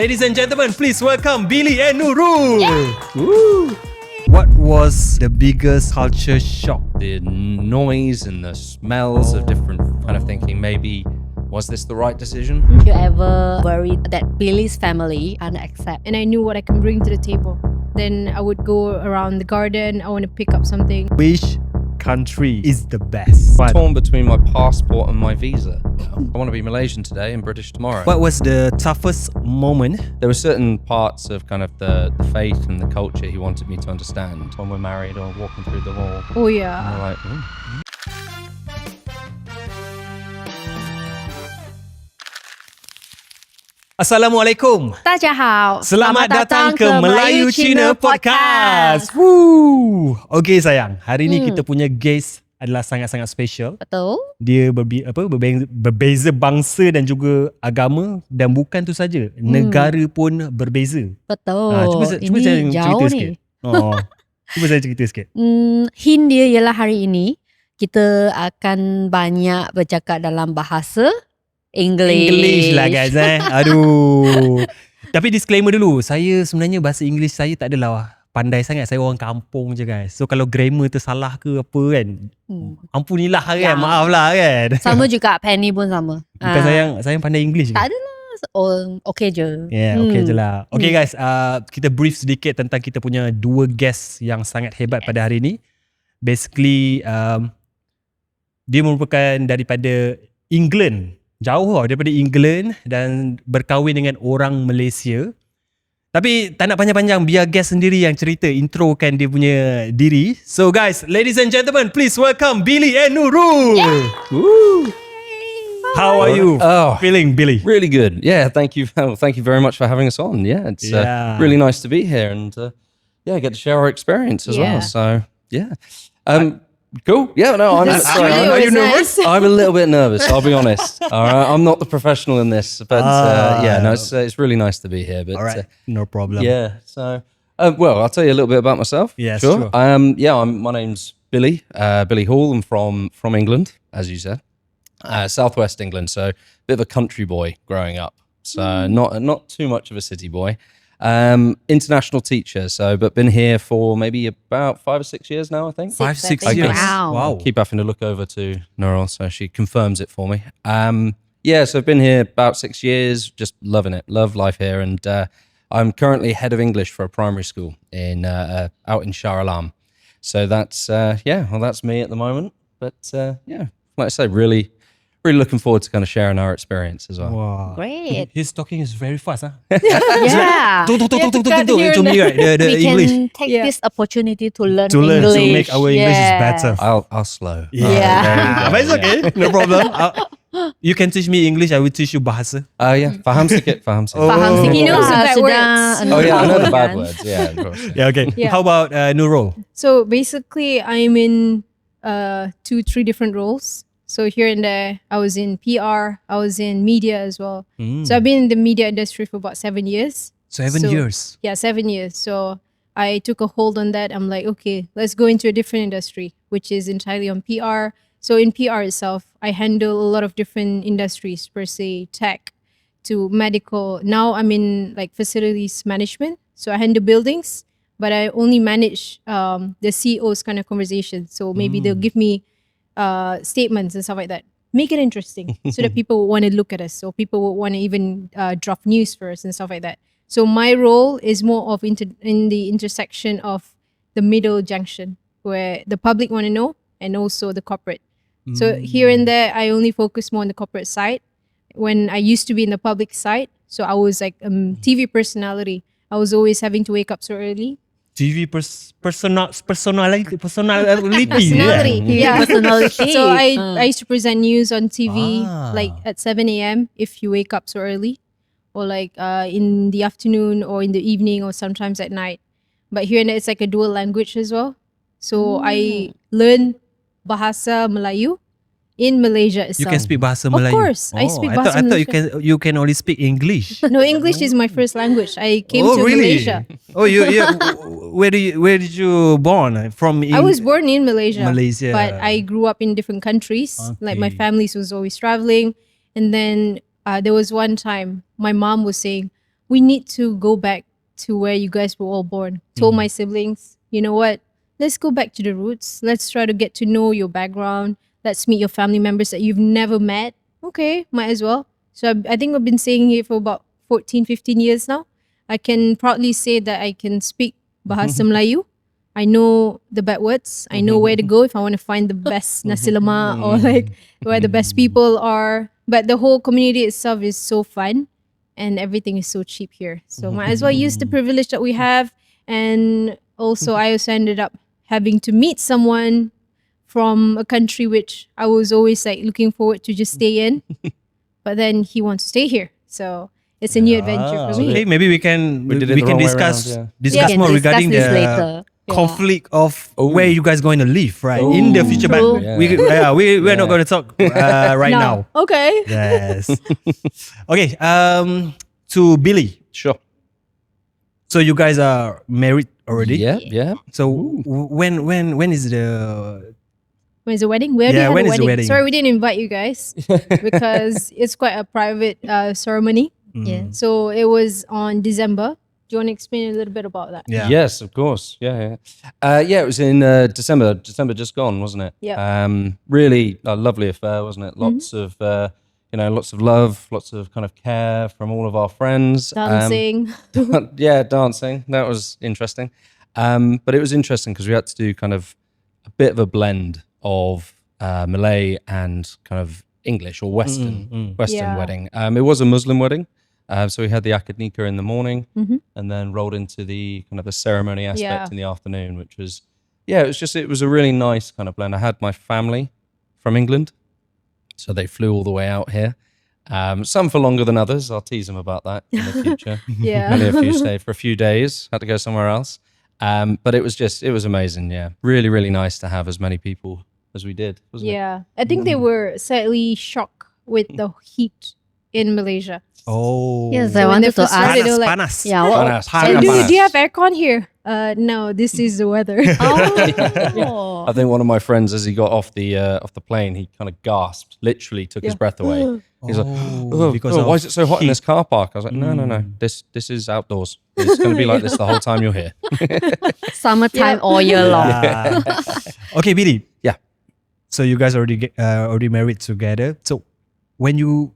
Ladies and gentlemen, please welcome Billy and Nurul. Woo. What was the biggest culture shock? The noise and the smells of different kind of thinking, maybe, was this the right decision? You ever worried that Billy's family can't accept? And I knew what I can bring to the table. Then I would go around the garden. I want to pick up something. Which country is the best? Torn between my passport and my visa. I want to be Malaysian today and British tomorrow. What was the toughest moment? There were certain parts of kind of the faith and the culture he wanted me to understand when we're married or walking through the hall. Oh And yeah. we're like, "Ooh." Assalamualaikum. 大家好, Selamat datang ke MelayuCina Podcast. Woo. Okay sayang, hari ni kita punya guest adalah sangat-sangat special. Betul. Dia berbeza bangsa dan juga agama, dan bukan tu saja, negara pun berbeza. Betul. Cuba saya Ini cerita jauh sikit. ni. Cuba saya cerita sikit. Hint dia ialah hari ini kita akan banyak bercakap dalam bahasa English lah guys Aduh. Tapi disclaimer dulu, saya sebenarnya bahasa English saya tak adalah pandai sangat. Saya orang kampung je guys. So kalau grammar tersalah ke apa kan, ampunilah kan, Ya. maaf lah kan. Sama juga Penny pun sama. Bukan saya pandai English Tak ke? adalah. Oh, okay je. Okay je lah. Okay guys, kita brief sedikit tentang kita punya dua guest yang sangat hebat pada hari ni. Basically dia merupakan daripada England. Jauh daripada England dan berkahwin dengan orang Malaysia. Tapi tak nak panjang-panjang, biar guest sendiri yang cerita, introkan dia punya diri. So guys, ladies and gentlemen, please welcome Billy and Nurul. Woo. How are you feeling, Billy? Really good. Yeah, thank you. Thank you very much for having us on. Yeah, it's really nice to be here and get to share our experience as well. So yeah, cool. Yeah, no, I'm sorry. Are you nervous? I'm a little bit nervous. I'll be honest. All right, I'm not the professional in this, but it's really nice to be here. But All right, no problem. yeah. So, well, I'll tell you a little bit about myself. Yes, sure. My name's Billy. Billy Hall. I'm from England, as you said. Southwest England, so a bit of a country boy growing up. So not too much of a city boy. International teacher, but been here for maybe about 5 or 6 years now, I think. 5-6 I think. years. Wow. Keep having to look over to Nurul, so she confirms it for me. So I've been here about 6 years, just loving it, love life here, and I'm currently head of English for a primary school in out in Shah Alam. So that's that's me at the moment. But like I say, really looking forward to kind of sharing our experience as well. Wow. Great. His talking is very fast, huh? Yeah. Tuk, here to and me, right? The We English. can take this opportunity to learn To learn, English. to make our English is better. I'll slow. Yeah. But it's okay, no problem. You can teach me English, I will teach you bahasa. Faham sikit. Faham Oh. sikit. He knows the bad Sudah words. Oh yeah, I know the kan? bad words. Yeah, of course. Yeah, okay. Yeah. How about Nurul? So basically, I'm in 2-3 different roles. So here and there, I was in PR, I was in media as well. So I've been in the media industry for about 7 years. 7 So- years. Yeah, 7 years. So I took a hold on that. I'm like, okay, let's go into a different industry, which is entirely on PR. So in PR itself, I handle a lot of different industries, per se, tech to medical. Now I'm in like facilities management. So I handle buildings, but I only manage the CEO's kind of conversation. So maybe they'll give me statements and stuff like that. Make it interesting so that people will want to look at us. So people will want to even drop news for us and stuff like that. So my role is more of in the intersection of the middle junction where the public want to know and also the corporate. So here and there, I only focus more on the corporate side. When I used to be in the public side, so I was like TV personality. I was always having to wake up so early. TV personality. Yeah. Personality. So I used to present news on TV Ah. like at 7 a.m. if you wake up so early, or like in the afternoon or in the evening or sometimes at night. But here and there, it's like a dual language as well. So I learned bahasa Melayu in Malaysia itself. You can speak bahasa Of Melayu. course, I speak bahasa I thought Malaysia. you can only speak English. No, English is my first language. I came to really? Malaysia. Oh, you where did you born from? I was born in Malaysia. Malaysia. But I grew up in different countries. Like my Okay. family was always traveling. And then there was one time my mom was saying, we need to go back to where you guys were all born. Told my siblings, you know what? Let's go back to the roots. Let's try to get to know your background. Let's meet your family members that you've never met. Okay, might as well. So I think we've been staying here for about 14, 15 years now. I can proudly say that I can speak bahasa Melayu. I know the bad words. I know where to go if I want to find the best nasi lemak or like where the best people are. But the whole community itself is so fun and everything is so cheap here. So might as well use the privilege that we have. And also I also ended up having to meet someone from a country which I was always like looking forward to just stay in. But then he wants to stay here. So it's a new adventure for me. Okay, maybe we can did it the wrong way discuss around, discuss We can more discuss regarding this the later. conflict of where you guys going to live, right? In the future, True. but we're not going to talk right now. Okay. Yes. Okay. To Billy. Sure. So you guys are married already? Yeah. So when is the When's the wedding? We already had when a is the wedding? Sorry, we didn't invite you guys because it's quite a private ceremony. Yeah. So it was on December. Do you want to explain a little bit about that? Yeah. Yes, of course. Yeah. It was in December. December just gone, wasn't it? Yeah. Really a lovely affair, wasn't it? Lots of lots of love, lots of kind of care from all of our friends. Dancing. Dancing. That was interesting. But it was interesting because we had to do kind of a bit of a blend of Malay and kind of English or Western Yeah. wedding. It was a Muslim wedding. So we had the akad nikah in the morning Mhm. and then rolled into the kind of the ceremony aspect Yeah. in the afternoon, which was, it was a really nice kind of blend. I had my family from England, so they flew all the way out here. Some for longer than others. I'll tease them about that in the future. Yeah. Only a few stayed for a few days, had to go somewhere else. But it was amazing. Yeah. Really, really nice to have as many people as we did, wasn't it? Yeah. I think they were slightly shocked with the heat in Malaysia. Oh. Yes, So I when they wanted to first started, ask. they were like, Panas. Yeah, what? Panas. Hey, Panas. do you have aircon here? No, this is the weather. Oh. I think one of my friends, as he got off the plane, he kind of gasped, literally took his breath away. He's like, why is it so hot in this car park? I was like, no. This is outdoors. It's going to be like this the whole time you're here. Summertime all year long. Yeah. Okay, Billy. Yeah. So you guys already married together. So when you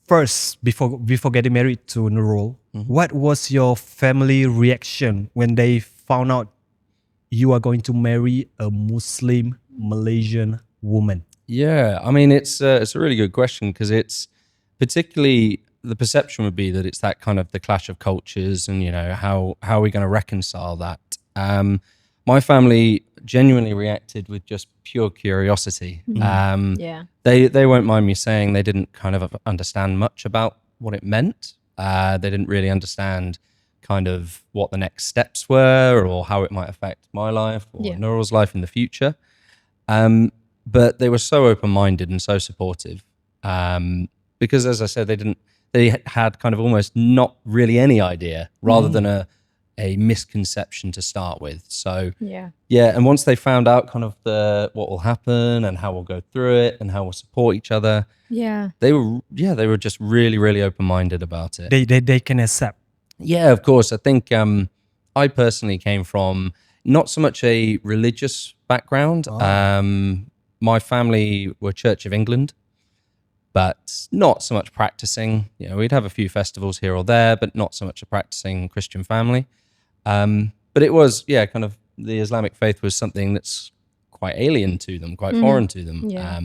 first before getting married to Nurul, what was your family reaction when they found out you are going to marry a Muslim Malaysian woman? Yeah, I mean, it's a really good question because it's particularly the perception would be that it's that kind of the clash of cultures and, how are we going to reconcile that? My family genuinely reacted with just pure curiosity. Yeah. They won't mind me saying they didn't kind of understand much about what it meant. They didn't really understand kind of what the next steps were or how it might affect my life or Nurul's life in the future. But they were so open-minded and so supportive because, as I said, they had kind of almost not really any idea rather than a misconception to start with. So and once they found out kind of what will happen and how we'll go through it and how we'll support each other, they were just really, really open-minded about it. They can accept. Yeah, of course. I think I personally came from not so much a religious background. My family were Church of England, but not so much practicing. We'd have a few festivals here or there, but not so much a practicing Christian family. But it was, kind of the Islamic faith was something that's quite alien to them, quite foreign to them. Yeah.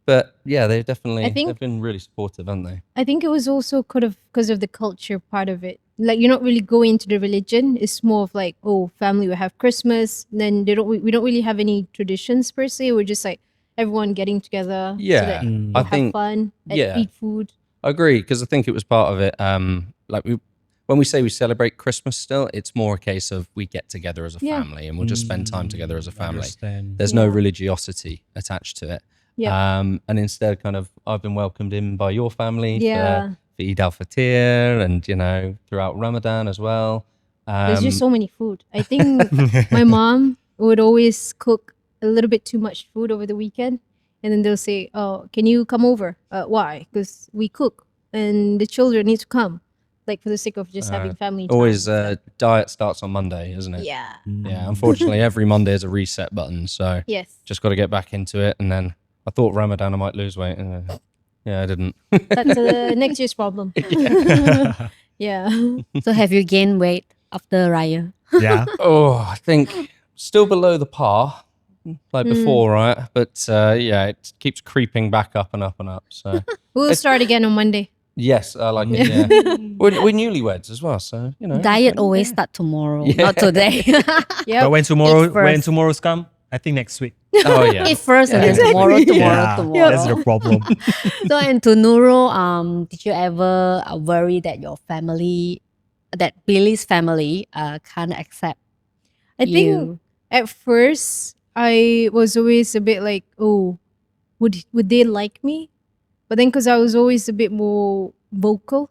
But they definitely, think- they've been really supportive, haven't they? I think it was also because of the culture part of it. Like, you're not really going into the religion. It's more of like, family will have Christmas. Then we don't really have any traditions per se. We're just like everyone getting together. Yeah, so that you I have think- fun and yeah. eat food. I agree, because I think it was part of it. When we say we celebrate Christmas still, it's more a case of we get together as a family and we'll just spend time together as a family. Understand. There's no religiosity attached to it. Yeah. And instead kind of I've been welcomed in by your family Yeah. for Eid al-Fitr and, throughout Ramadan as well. There's just so many food. I think my mom would always cook a little bit too much food over the weekend. And then they'll say, can you come over? Why? Because we cook and the children need to come. like for the sake of just having family time. Always diet starts on Monday, isn't it? Yeah. Yeah, unfortunately, every Monday is a reset button. So Yes. just got to get back into it. And then I thought Ramadan I might lose weight. And, yeah, I didn't. That's next year's problem. Yeah. So have you gained weight after Raya? Yeah. Oh, I think still below the par like before, right? But yeah, it keeps creeping back up and up and up. So We'll start again on Monday. yes, I like it. Yeah, we're newlyweds as well, so you know. Diet always start tomorrow, not today. Yeah. But when first. tomorrow's come, I think next week. Oh yeah. Eat first and then tomorrow. That's the problem. So, and to Nurul, did you ever worry that your family, that Billy's family, can't accept I think you? at first I was always a bit like, oh, would they like me? But then because I was always a bit more vocal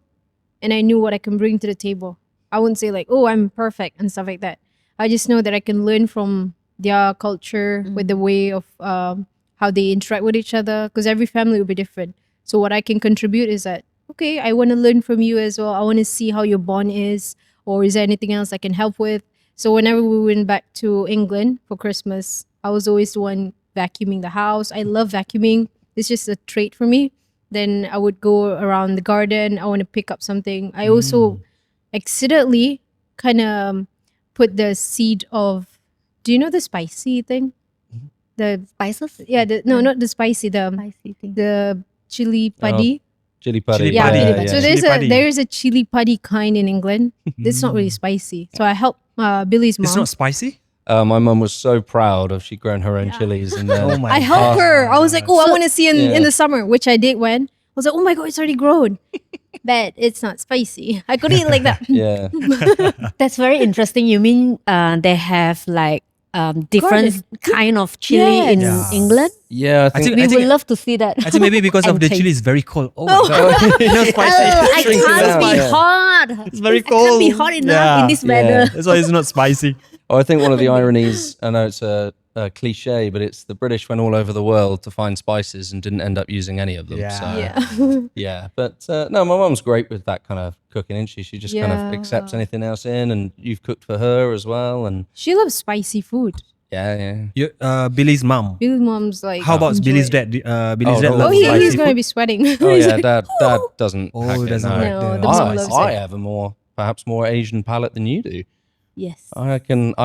and I knew what I can bring to the table, I wouldn't say like, oh, I'm perfect and stuff like that. I just know that I can learn from their culture with the way of how they interact with each other, because every family will be different. So what I can contribute is that, okay, I want to learn from you as well. I want to see how your bond is, or is there anything else I can help with? So whenever we went back to England for Christmas, I was always the one vacuuming the house. I love vacuuming. It's just a trait for me. Then I would go around the garden. I want to pick up something. I also accidentally kind of put the seed of, do you know the spicy thing? The Spices? yeah, no, not the spicy, Spicy thing. the chili padi. Chili padi. Chili Yeah, padi. chili padi. So Chili padi. there's a chili padi kind in England. It's not really spicy. So I helped Billy's mom. It's not spicy? My mum was so proud of she'd grown her own chilies, and then Oh my I helped her. I was like, oh, I want to see in Yeah. the summer, which I did when. I was like, oh my God, it's already grown. But it's not spicy. I could eat it like that. yeah, That's very interesting. You mean they have like different kind of chili in Yes. England? yeah. I think We would love to see that. I think maybe because of And the taste. chili is very cold. Oh my god. No spicy. I Shrinks it can't down, be yeah. hot. It's very I can't cold. be hot enough Yeah. in this weather. That's why it's not spicy. Oh, I think one of the ironies, I know it's a cliche, but it's the British went all over the world to find spices and didn't end up using any of them. Yeah. So, Yeah. yeah. But no, my mum's great with that kind of cooking, isn't she? She just kind of Yeah. accepts anything else in, and you've cooked for her as well. And She loves spicy food. yeah. You, Billy's mom. Billy's mom's like, How about enjoy Billy's it. dad? Billy's Oh, dad no. loves Oh, spicy he's going to food. be sweating. Oh He's yeah, like, dad doesn't. Oh, hack it, doesn't no. like No, the the mom I, loves I it. have a perhaps more Asian palate than you do. Yes. I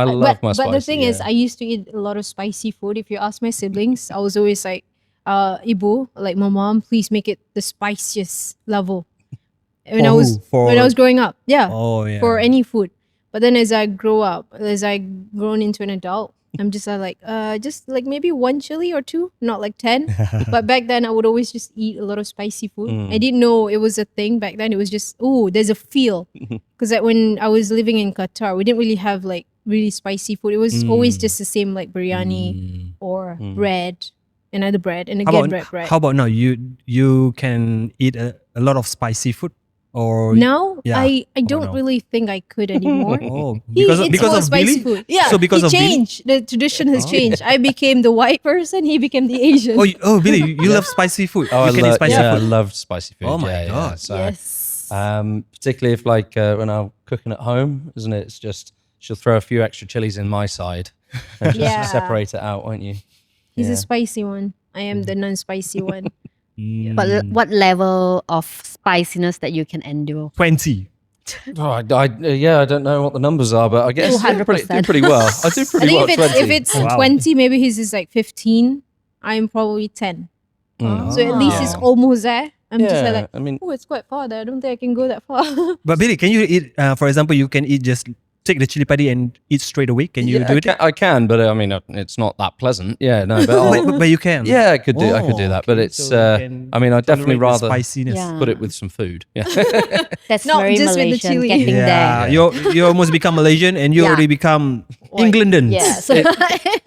love my spicy. But the thing is, yeah. I used to eat a lot of spicy food. If you ask my siblings, I was always like, Ibu, like my mom, please make it the spiciest level. When For I was who? For- when I was growing up, yeah, Oh yeah. for any food. But then as I grow up, as I grown into an adult, I'm just just like maybe one chili or two, not like 10. But back then I would always just eat a lot of spicy food. I didn't know it was a thing back then. It was just, oh, there's a feel. Because when I was living in Qatar, we didn't really have like really spicy food. It was always just the same, like biryani or bread, another bread, and again bread. How about now? You can eat a lot of spicy food, or Now Yeah. I Oh, don't no. really think I could anymore. oh He eats because more of spicy Billy. food. Yeah, So because he of Billy? changed. The tradition has changed. I became the white person. He became the Asian. Billy, you love spicy food. Oh, you can eat spicy I food. love spicy food. Oh my yeah, God. Yeah. So, yes. particularly if like when I'm cooking at home, isn't it? It's just she'll throw a few extra chilies in my side and just Yeah. separate it out, won't you? He's Yeah. a spicy one. I am the non-spicy one. But what level of spiciness that you can endure? 20. Oh, I don't know what the numbers are, but I guess I do 200%. pretty well. I do I pretty think well. if it's Wow. 20, maybe his is like 15. I'm probably 10. So at least it's Yeah. almost there. I'm just Yeah, like, I mean, oh, it's quite far there. I don't think I can go that far. But Billy, can you eat? For example, you can eat just take the chili padi and eat straight away. Can you yeah, do it? I can, but I mean, it's not that pleasant. Yeah, no, but But you can. yeah, I could do that, but okay. it's. So you can I mean, I'd definitely tolerate the rather spiciness. Yeah. put it with some food. Yeah. That's Not very just with the Malaysian. chili. Getting Yeah, there. you almost become Malaysian and you Yeah. already become Englandans. Yeah. So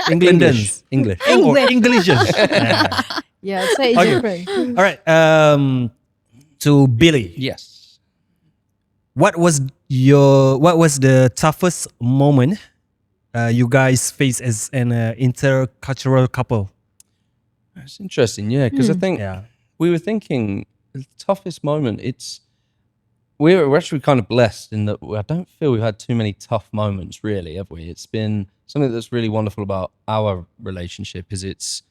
Englandans. English. Or Englishans. Yeah. Yeah, it's slightly Okay. different. All right. To Billy, Yes. what was the toughest moment you guys faced as an intercultural couple? It's interesting, yeah, because I think Yeah. we were thinking the toughest moment. It's we're actually kind of blessed in that I don't feel we've had too many tough moments, really, have we? It's been something that's really wonderful about our relationship is it's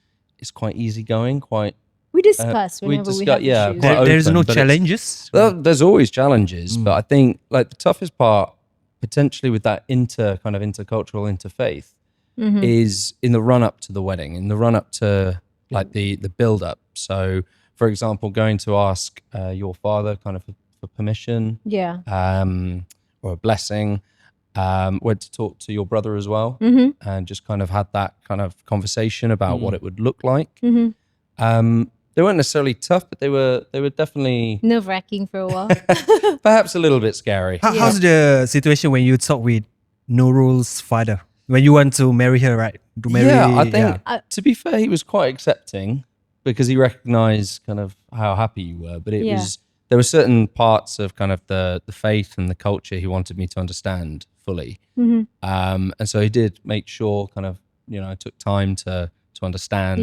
quite easygoing, quite. We discuss whenever we have issues. quite There's open, no but it's- challenges. Well, there's always challenges, but I think like the toughest part, potentially with that intercultural interfaith, is in the run up to the wedding, in the run up to like the build up. So, for example, going to ask your father kind of for permission, Yeah. or a blessing. Went to talk to your brother as well, and just kind of had that kind of conversation about what it would look like. They weren't necessarily tough, but they were definitely Nerve-wracking for a while. perhaps a little bit scary. How's the situation when you talk with Nurul's father? When you want to marry her, right? To marry, I think to be fair, he was quite accepting because he recognized kind of how happy you were. But there were certain parts of kind of the faith and the culture he wanted me to understand fully. And so he did make sure kind of, I took time to understand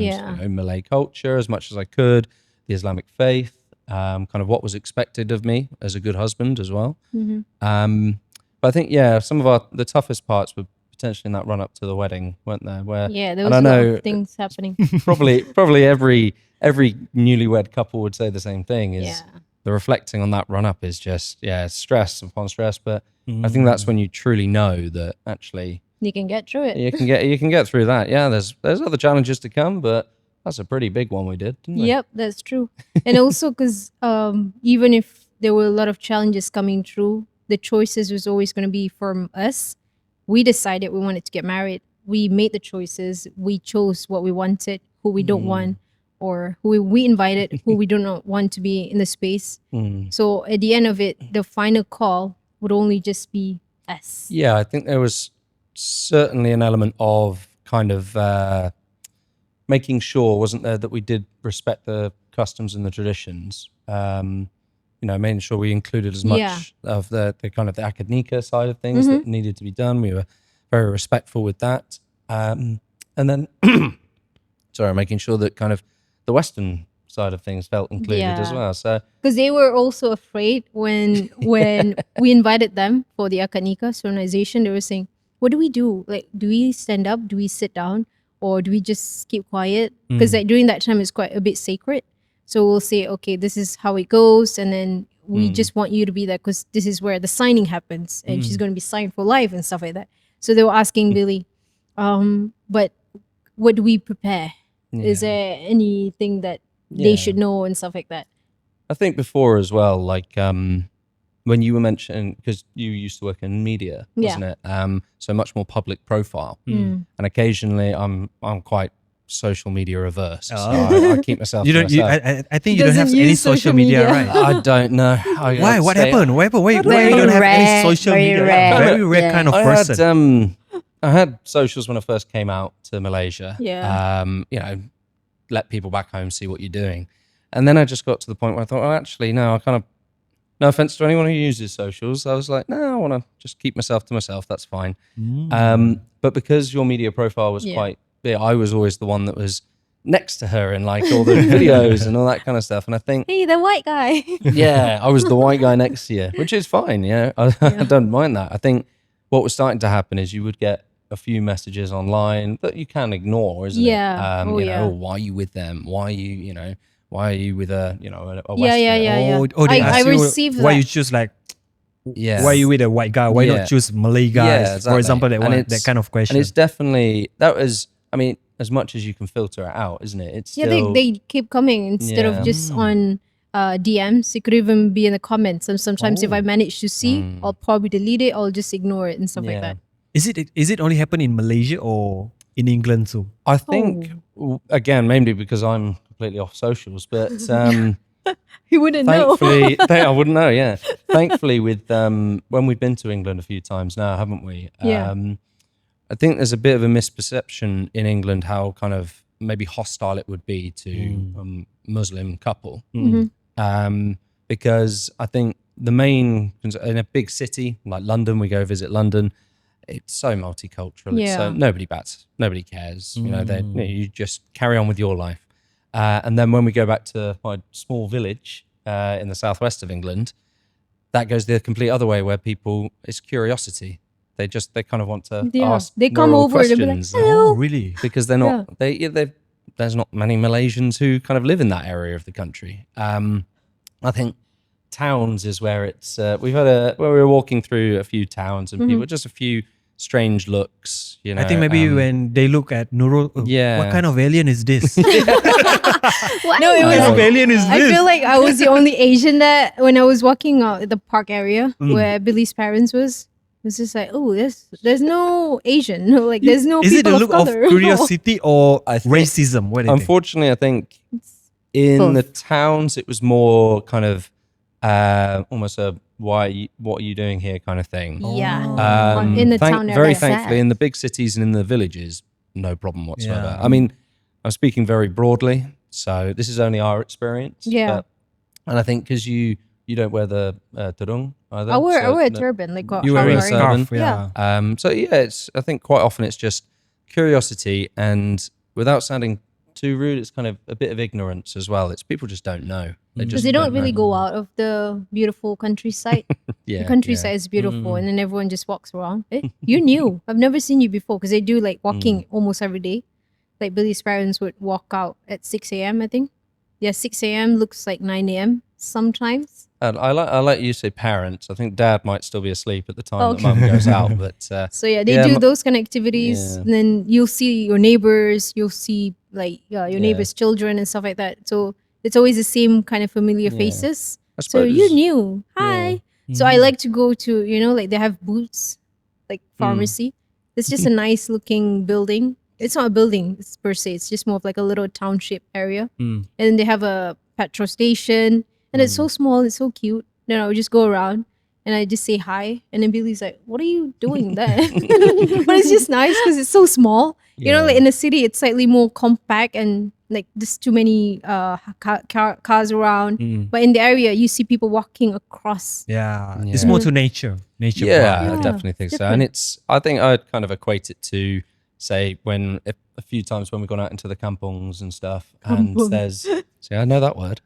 Malay culture as much as I could, the Islamic faith, kind of what was expected of me as a good husband as well. But I think, some of the toughest parts were potentially in that run up to the wedding, weren't there? Where there was a lot of things happening. probably every newlywed couple would say the same thing is the reflecting on that run up is just stress upon stress. But I think that's when you truly know that actually You can get through it. you can get through that. Yeah, there's other challenges to come, but that's a pretty big one we did, didn't we? Yep, that's true. And also because even if there were a lot of challenges coming through, the choices was always going to be from us. We decided we wanted to get married. We made the choices. We chose what we wanted, who we don't want, or who we invited, who we do not want to be in the space. So at the end of it, the final call would only just be us. Yeah, I think there was certainly an element of kind of making sure, wasn't there, that we did respect the customs and the traditions. Making sure we included as much of the kind of the akadnika side of things that needed to be done. We were very respectful with that. And then, making sure that kind of the Western side of things felt included as well. So because they were also afraid when we invited them for the akadnika solemnization, they were saying, what do we do? Like, do we stand up? Do we sit down? Or do we just keep quiet? Because like during that time, it's quite a bit sacred. So we'll say, okay, this is how it goes. And then we just want you to be there because this is where the signing happens. And she's going to be signed for life and stuff like that. So they were asking Billy, but what do we prepare? Is there anything that they should know and stuff like that? I think before as well, like when you were mentioning, because you used to work in media, wasn't it? So much more public profile. And occasionally I'm quite social media averse. So I keep myself to myself. I think you don't have any social media, right? I don't know. Why? What happened? Why you don't have any social media? Very rare kind of person. I had socials when I first came out to Malaysia. Yeah. Let people back home see what you're doing. And then I just got to the point where I thought, actually, no, I kind of, no offense to anyone who uses socials. I was like, no, I want to just keep myself to myself. That's fine. But because your media profile was quite big, I was always the one that was next to her in like all the videos and all that kind of stuff. And I think, Hey, the white guy. I was the white guy next to you, which is fine. I don't mind that. I think what was starting to happen is you would get a few messages online that you can ignore, isn't it? Oh, why are you with them? Why are you with a Western? I received why that. you choose like why are you with a white guy? Why not choose Malay guys? exactly. For example, that kind of question. And it's definitely, that was, I mean, as much as you can filter it out, isn't it? It's still, they keep coming instead of just on DMs. It could even be in the comments. And sometimes if I manage to see, I'll probably delete it. I'll just ignore it and stuff like that. Is it only happen in Malaysia or in England too? I think, again, mainly because I'm completely off socials, but You wouldn't know. thankfully, I wouldn't know, Thankfully, with when we've been to England a few times now, haven't we? I think there's a bit of a misperception in England how kind of maybe hostile it would be to a Muslim couple. Because I think the main, in a big city like London, we go visit London, it's so multicultural. It's so nobody bats, nobody cares. You just carry on with your life. And then when we go back to my small village in the southwest of England, that goes the complete other way, where people, it's curiosity. They kind of want to ask. They come Nurul over, they'll be like, questions, hello. Oh, really? because they're not. There's not many Malaysians who kind of live in that area of the country. I think towns is where it's. Where we were walking through a few towns and people, just a few strange looks. You know, I think maybe when they look at Nurul, Yeah. what kind of alien is this? No, it What kind of was. alien is I this? feel like I was the only Asian that when I was walking out at the park area where Billy's parents was. It was just like, oh, there's no Asian, like there's no Is it people a look of of color. curiosity or I think- racism? What do you think? Unfortunately, I think in both. the towns it was more kind of almost a what are you doing here kind of thing. Yeah, in the town Very area. thankfully, in the big cities and in the villages, no problem whatsoever. Yeah. I mean, I'm speaking very broadly, so this is only our experience. Yeah. And I think because you don't wear the tudung either. I wear so a no- turban, like what You I'm wear a wearing. scarf, Yeah. yeah. So yeah, I think quite often it's just curiosity, and without sounding too rude, it's kind of a bit of ignorance as well. It's people just don't know. Because they don't really go out of the beautiful countryside. Yeah, The countryside is beautiful, and then everyone just walks around. You're new. I've never seen you before because they do like walking almost every day. Like Billy's parents would walk out at 6 a.m. I think. Yeah, 6 a.m. looks like 9 a.m. sometimes. And I like you say parents. I think dad might still be asleep at the time that mum goes out. But So yeah, they Yeah, do those kind of activities. yeah. And then you'll see your neighbors, you'll see like your neighbors' children and stuff like that. So it's always the same kind of familiar Yeah. faces. I So suppose, you're new. Hi. So Mm. I like to go to, like they have booths, like pharmacy. It's just a nice looking building. It's not a building per se. It's just more of like a little township area. And then they have a petrol station. And it's so small. It's so cute. Then I would just go around and I just say hi. And then Billy's like, what are you doing there? But it's just nice because it's so small. You know, like in the city, it's slightly more compact and like there's too many cars around. But in the area, you see people walking across. Yeah. It's more to nature. Nature. Yeah, part. I definitely think so. And I think I'd kind of equate it to, say, when a few times when we've gone out into the kampungs and stuff, and there's, see, I know that word,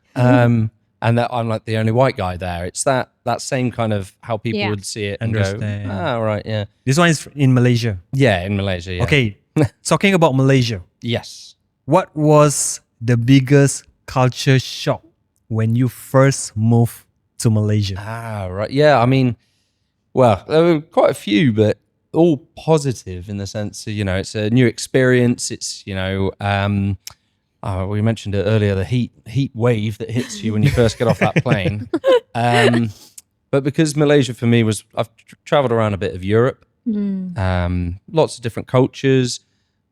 and that I'm like the only white guy there. It's that same kind of how people would see it and Understand. go, right, yeah. This one is in Malaysia. Yeah, in Malaysia, yeah. Okay. Talking about Malaysia, Yes. what was the biggest culture shock when you first moved to Malaysia? Right. Yeah, I mean, well, there were quite a few, but all positive in the sense of, it's a new experience. It's, we mentioned it earlier, the heat wave that hits you when you first get off that plane. But because Malaysia for me was, I've traveled around a bit of Europe, lots of different cultures,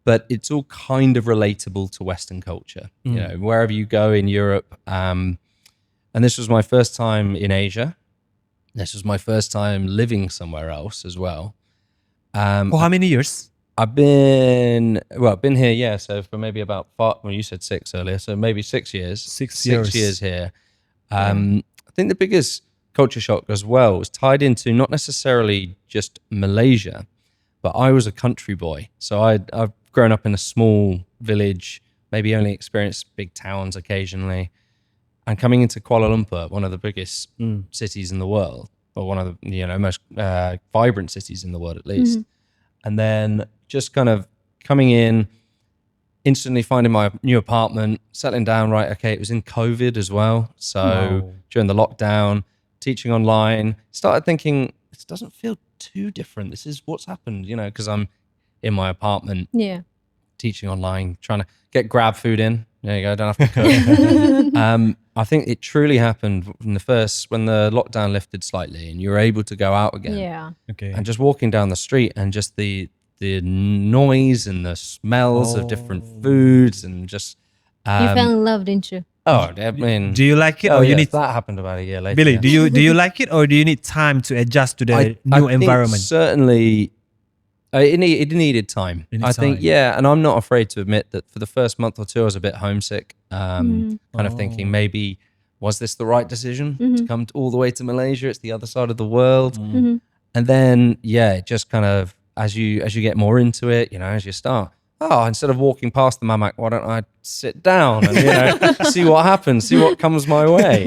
but it's all kind of relatable to Western culture. Wherever you go in Europe. And this was my first time in Asia. This was my first time living somewhere else as well. For how many years? I've been here, yeah. So for maybe about 5, well, you said 6 earlier, so maybe 6 years. 6 6 years here. I think the biggest culture shock as well was tied into not necessarily just Malaysia, but I was a country boy. So I've grown up in a small village, maybe only experienced big towns occasionally. And coming into Kuala Lumpur, one of the biggest cities in the world, or one of the most vibrant cities in the world at least. And then just kind of coming in, instantly finding my new apartment, settling down, right, okay, it was in COVID as well. So during the lockdown, teaching online, started thinking, this doesn't feel too different. This is what's happened, because I'm in my apartment, teaching online, trying to get grab food in. There you go, don't have to cook. I think it truly happened when the lockdown lifted slightly and you were able to go out again. Yeah. Okay. And just walking down the street and just the noise and the smells of different foods and just... You fell in love, didn't you? Oh, I mean... Do you like it or you need... That happened about a year later. Billy, yeah. do you like it or do you need time to adjust to the new I think environment? certainly... It needed time. I think, time. yeah, and I'm not afraid to admit that for the first month or two, I was a bit homesick, kind of thinking maybe, was this the right decision to come all the way to Malaysia? It's the other side of the world. And then, it just kind of, as you get more into it, as you start, instead of walking past the mamak, why don't I sit down and, see what happens, see what comes my way?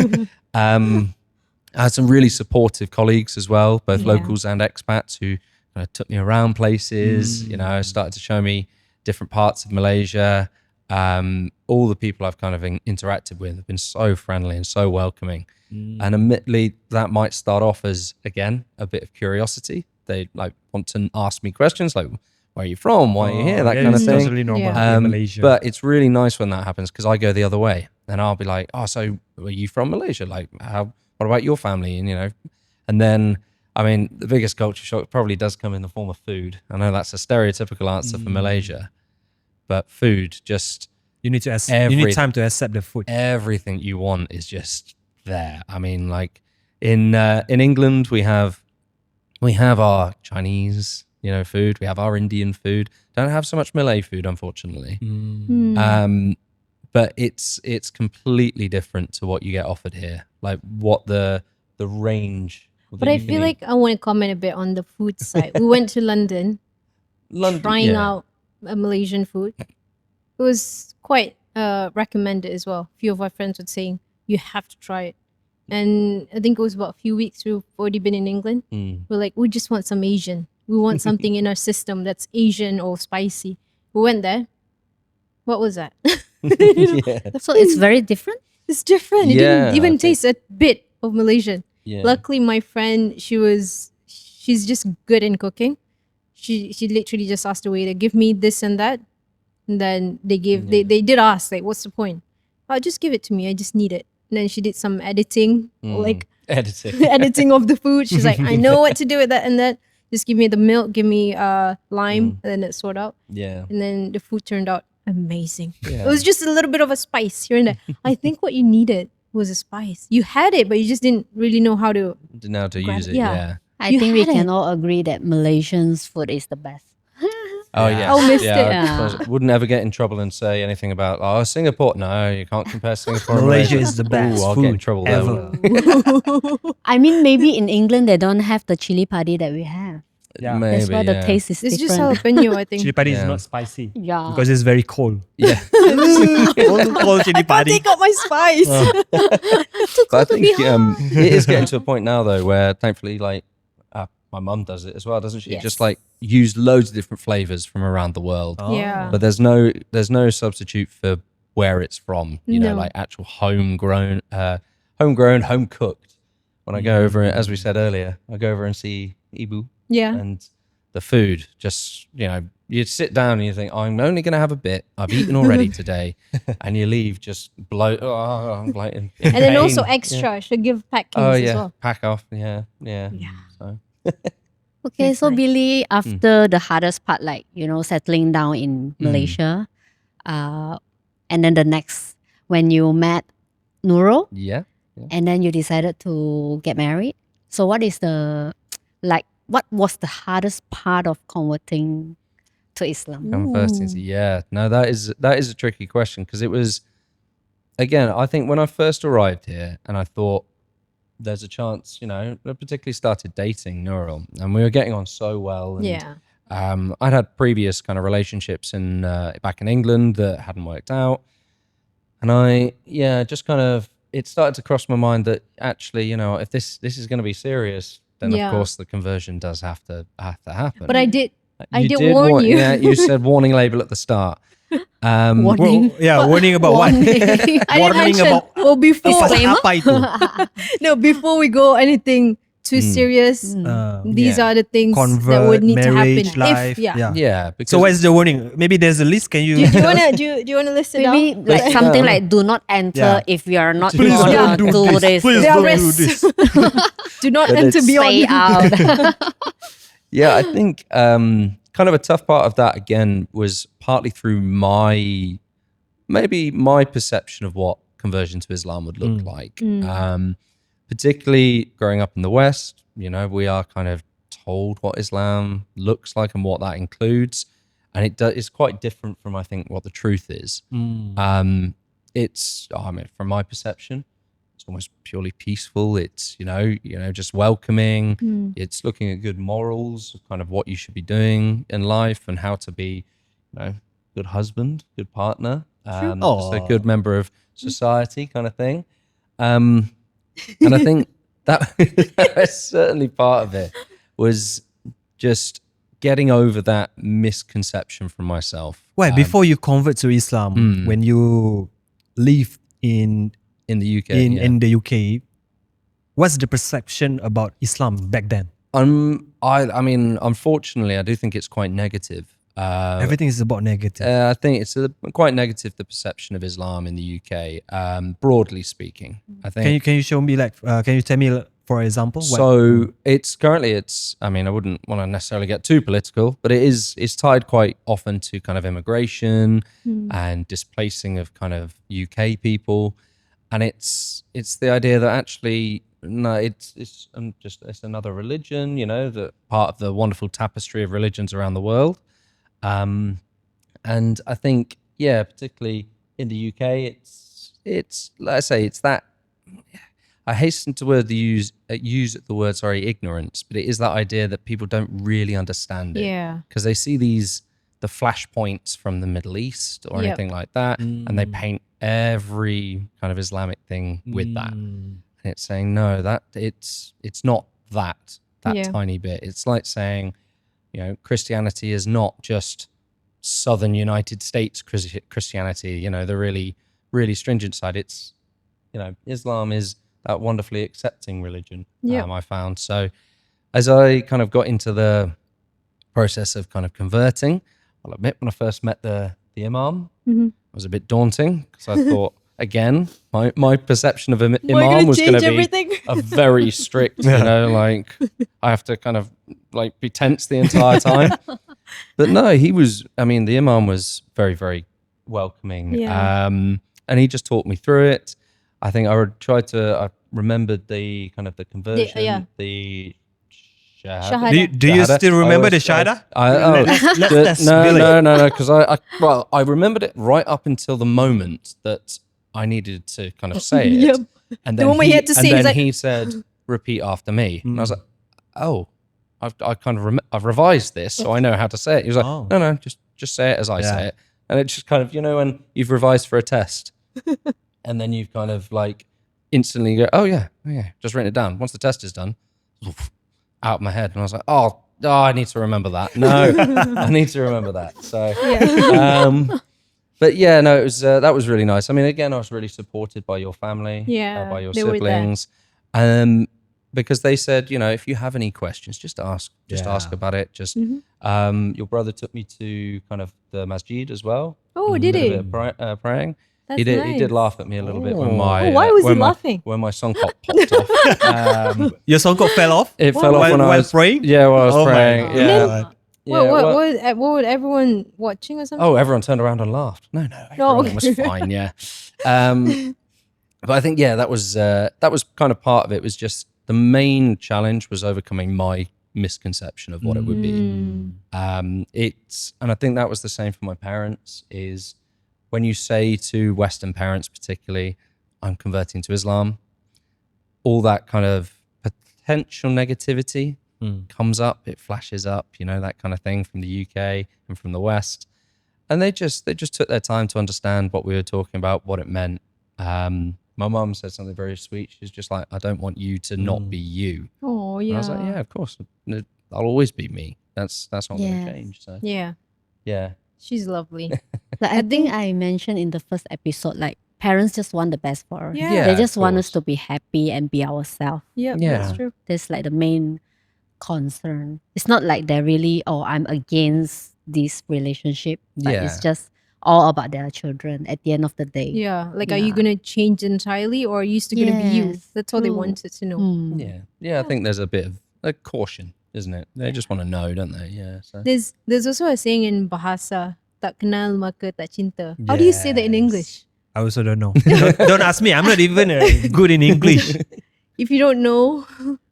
I had some really supportive colleagues as well, both Yeah. locals and expats, who took me around places. You know, started to show me different parts of Malaysia. All the people I've kind of interacted with have been so friendly and so welcoming. And admittedly, that might start off as, again, a bit of curiosity. They like want to ask me questions like, where are you from? Why are you here? That kind of it's thing. totally normal Yeah. in Malaysia. But it's really nice when that happens, because I go the other way and I'll be like, oh, so are you from Malaysia? Like, what about your family? And, you know, and then, I mean, the biggest culture shock probably does come in the form of food. I know that's a stereotypical answer for Malaysia, but food, just you need time to accept the food. everything you want is just there. I mean, like in England, we have our Chinese, you know, food. We have our Indian food. Don't have so much Malay food, unfortunately. But it's completely different to what you get offered here. Like what the range. But I feel like I want to comment a bit on the food side. We went to London, trying out Malaysian food. It was quite recommended as well. A few of our friends were saying, you have to try it. And I think it was about a few weeks we've already been in England. We're like, we just want some Asian. We want something in our system that's Asian or spicy. We went there. What was that? So it's very different. It's different. It Yeah, didn't even I think- taste a bit of Malaysian. Yeah. Luckily, my friend, she's just good in cooking. She literally just asked the waiter, give me this and that. And then they did ask, like, what's the point? Oh, just give it to me. I just need it. And then she did some editing, like editing. editing of the food. She's like, I know what to do with that and that. Just give me the milk, give me lime, and then it sort out. Yeah. And then the food turned out amazing. Yeah. It was just a little bit of a spice here and there. I think what you needed was a spice. You had it, but you just didn't really know how to. Didn't know how to Grab- use it. yeah. Yeah. I You think we had it. can all agree that Malaysian's food is the best. Oh yeah. I missed it. Yeah. Wouldn't ever get in trouble and say anything about Singapore. No, you can't compare Singapore. and Malaysia is the best I'll get in food trouble ever. there. I mean, maybe in England they don't have the chili padi that we have. Yeah. Maybe, That's why the yeah. taste is It's just different. jalapeno, I think. Chili padi is Yeah. not spicy Yeah. because it's very cold. Yeah. Cold chili padi. Take out my spice. But I think it is getting to a point now though where thankfully like my mum does it as well, doesn't she? Yes. Just like use loads of different flavors from around the world. Yeah. But there's no substitute for where it's from. You know, No. like actual homegrown, home cooked. When I go over, as we said earlier, I go over and see Ibu Yeah. and the food. Just you sit down and you think, I'm only going to have a bit. I've eaten already today, and you leave just blow. Oh, I'm like in And then pain. also extra. Should give packings Oh as yeah, well. pack off. Yeah. So Okay, That's so nice. Billy, after the hardest part, like, settling down in Malaysia, and then the next, when you met Nurul, yeah. and then you decided to get married. So what is what was the hardest part of converting to Islam? Conversing. Yeah. No, that is a tricky question because it was, again, I think when I first arrived here and I thought there's a chance, I particularly started dating Nurul and we were getting on so well. And, Yeah. I'd had previous kind of relationships back in England that hadn't worked out. And just kind of, it started to cross my mind that actually, if this is going to be serious, then Yeah. of course the conversion does have to happen. But I did You did warn you. Yeah, you said warning label at the start. Warning. Warning about what? I didn't Warning mention. about Well, before apa itu? before we go anything too serious, these Yeah. are the things that Convert, would need to happen. marriage, life. If Yeah. Because So where's the warning? Maybe there's a list. Can you? do you wanna list it Maybe down? like something like do not enter Yeah. if you are not Please gonna don't do do this. this. Please There are don't do risks. this. Do not But enter it's- Stay beyond. out. yeah, I think kind of a tough part of that again was partly through my perception of what conversion to Islam would look like. Particularly growing up in the West, we are kind of told what Islam looks like and what that includes, and it's quite different from I think what the truth is. It's from my perception, it's almost purely peaceful. It's just welcoming. It's looking at good morals, kind of what you should be doing in life and how to be, good husband, good partner, just a good member of society, kind of thing. And I think That's certainly part of it. Was just getting over that misconception from myself. Why, before you convert to Islam, when you live in the UK, in the UK, what's the perception about Islam back then? I mean, unfortunately, I do think it's quite negative. Everything is about negative. I think it's quite negative, the perception of Islam in the UK, broadly speaking. I think. Can you show me, like, can you tell me, for example? So it's currently, I mean, I wouldn't want to necessarily get too political, but it's tied quite often to kind of immigration and displacing of kind of UK people. And it's the idea that actually, no, it's another religion, you know, that part of the wonderful tapestry of religions around the world. And I think, yeah, particularly in the UK, it's let's say it's that, I hasten to use the word, ignorance, but it is that idea that people don't really understand it. Yeah. Because they see the flashpoints from the Middle East or anything like that, and they paint every kind of Islamic thing with that. And it's saying, no, that it's not that tiny bit. It's like saying, you know, Christianity is not just Southern United States Christianity, you know, the really, really stringent side. It's, you know, Islam is that wonderfully accepting religion, I found. So as I kind of got into the process of kind of converting, I'll admit when I first met the imam, it was a bit daunting because I thought, again, my perception of imam was going to be a very strict, you know, like I have to kind of like be tense the entire time. But no, the imam was very, very welcoming. Yeah. And he just talked me through it. I think I remembered the kind of the conversion, the shahada. Do you still remember the shahada? No, because I remembered it right up until the moment that I needed to kind of say it. Yep. And The then moment you had to say it, it's like- he said, repeat after me. And I was like, oh, I've revised this, so I know how to say it. He was like, no, just say it as I say it. And it just kind of, you know, when you've revised for a test and then you've kind of like instantly go, oh yeah, just written it down. Once the test is done, out of my head. And I was like, oh, I need to remember that. No, I need to remember that. So, but yeah, no, it was that was really nice. I mean, again, I was really supported by your family, by your siblings, because they said, you know, if you have any questions, just ask about it. Just your brother took me to kind of the masjid as well. Oh, did he? A bit of praying. That's He did. nice. He did laugh at me a little bit when my. Why was he when my- laughing? When my songkok popped off. Your songkok fell off? It fell off when I was praying? Yeah, while I was Oh my praying. God. Yeah. What was everyone watching or something? Oh, everyone turned around and laughed. No, everyone was fine. Yeah. But I think that was kind of part of it. Was just the main challenge was overcoming my misconception of what it would be. And I think that was the same for my parents. Is when you say to Western parents, particularly, I'm converting to Islam, all that kind of potential negativity comes up, it flashes up, you know, that kind of thing from the UK and from the West. And they just took their time to understand what we were talking about, what it meant. My mum said something very sweet. She's just like, I don't want you to not be you. Oh, yeah. And I was like, yeah, of course. I'll always be me. That's not going to change. So Yeah. She's lovely. Like, I think I mentioned in the first episode, like parents just want the best for us. Yeah, They just of want us course. to be happy and be ourselves. Yeah, Yeah. that's true. That's like the main concern. It's not like they're really, I'm against this relationship. But it's just all about their children at the end of the day. Yeah. Like, are you going to change entirely or are you still going to be you? Yes, That's all they true. wanted to know. Yeah, I think there's a bit of a caution, isn't it? They just want to know, don't they? Yeah. So. There's also a saying in Bahasa, tak kenal maka tak cinta. How do you say that in English? I also don't know. don't ask me. I'm not even good in English. If you don't know,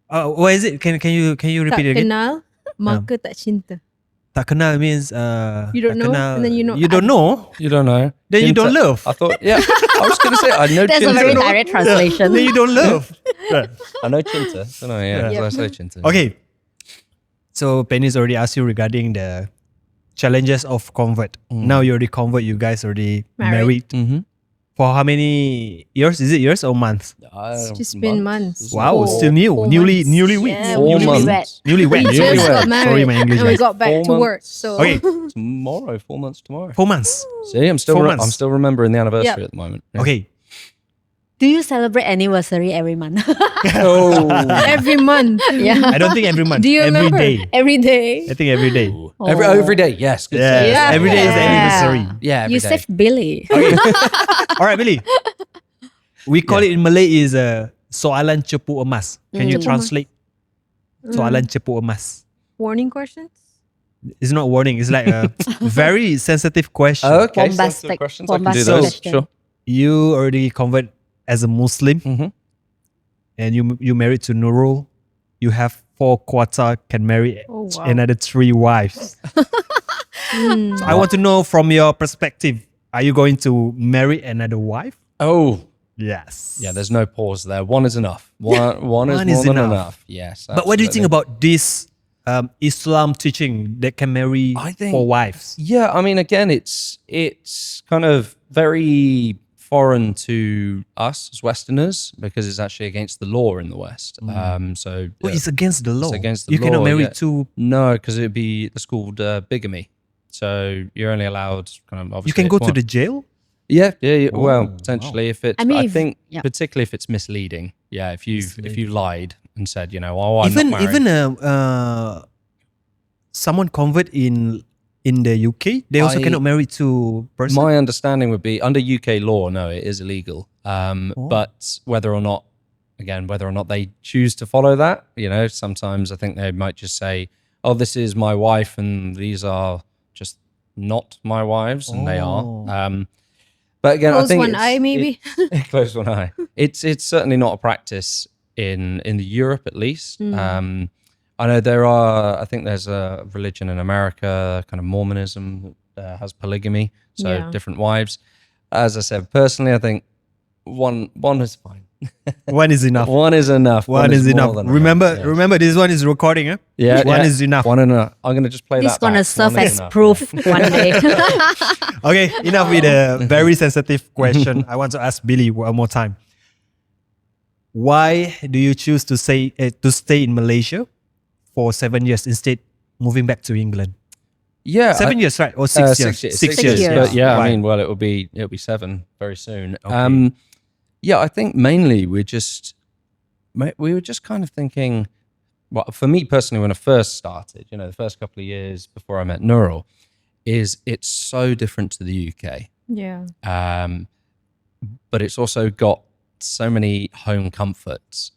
What is it? Can you tak repeat it again? kenal maka tak cinta. Tak kenal means You don't tak know, kenal- and then you know- You don't know. You don't know. Then you don't Cinta. love. I thought, I was going to say, I know That's a Cinta. very direct translation. Then you don't love. Right. I know Cinta. Don't I? Yeah, Yeah. so I say Cinta. Okay. So Penny's already asked you regarding the challenges of convert. Now you already convert. You guys already married. Mm-hmm. For how many years? Is it years or months? It's just been months. Wow, Four- still new. 4 Newly months. newlywed. Yeah, Four we months. just- Newlywed. We just Newlywed. got married Sorry, my English. and we guys. got back 4 to work. months. So Okay. Tomorrow, 4 months tomorrow. 4 months. See, I'm 4 months. I'm still remembering the anniversary Yep. at the moment. Yeah. Okay. Do you celebrate anniversary every month? Oh. every month. yeah. I don't think every month. Do you every remember? day. Every day. I think every day. Every day, yes. Good Yeah. save. Yeah. Every day is the Yeah. anniversary. Yeah, every You day. saved Billy. Okay. All right, Billy. We call it in Malay is soalan cepu emas. Can you Cepu translate soalan cepu emas? Warning questions? It's not warning. It's like a very sensitive question. Okay, Bombastic- sensitive questions. I can do bombastic those. question. Sure. You already convert as a Muslim, Mm-hmm. and you married to Nurul. You have 4 quarter, can marry Oh, wow. another 3 wives. Mm. So I want to know from your perspective, are you going to marry another wife? Oh, Yes. yeah. There's no pause there. One is enough. One is One more is than enough. enough. Yes. But what do you think absolutely. about this Islam teaching that can marry I think- 4 wives? Yeah, I mean, again, it's kind of very foreign to us as Westerners because it's actually against the law in the West. So Well, it's against the law. against the you cannot law, marry yeah. 2. no, because it's called bigamy. So you're only allowed kind of obviously. You can go to one. the jail. Yeah. Oh, Well, wow. potentially if it's. I mean, I if- think yeah. particularly if it's misleading. Yeah, if you Misleading. lied and said, you know, oh, I'm even not married. even someone convert in the UK, they also I- cannot marry 2 person. My understanding would be under UK law, no, it is illegal. But whether or not they choose to follow that, you know, sometimes I think they might just say, "Oh, this is my wife, and these are just not my wives," and they are. Oh. But again, I Close think one eye, maybe. close one eye. It's certainly not a practice in the Europe, at least. I know I think there's a religion in America, kind of Mormonism, that has polygamy, so Yeah. different wives. As I said, personally, I think one is fine. One is enough. One is enough. One is more enough. than Remember, enough, yes. remember, this one is recording. Eh? Yeah, One yeah. is enough. One enough. I'm gonna just play This that. gonna back. serve One is as enough, proof one day. Okay, enough with the very sensitive question. I want to ask Billy one more time. Why do you choose to stay in Malaysia for 7 years instead moving back to England? Yeah, 7 years, right? Or 6 years? 6 years. But yeah, Why? I mean, well, it'll be 7 very soon. Okay. Yeah, I think mainly we were just kind of thinking. Well, for me personally, when I first started, you know, the first couple of years before I met Nurul, it's so different to the UK. Yeah. But it's also got so many home comforts.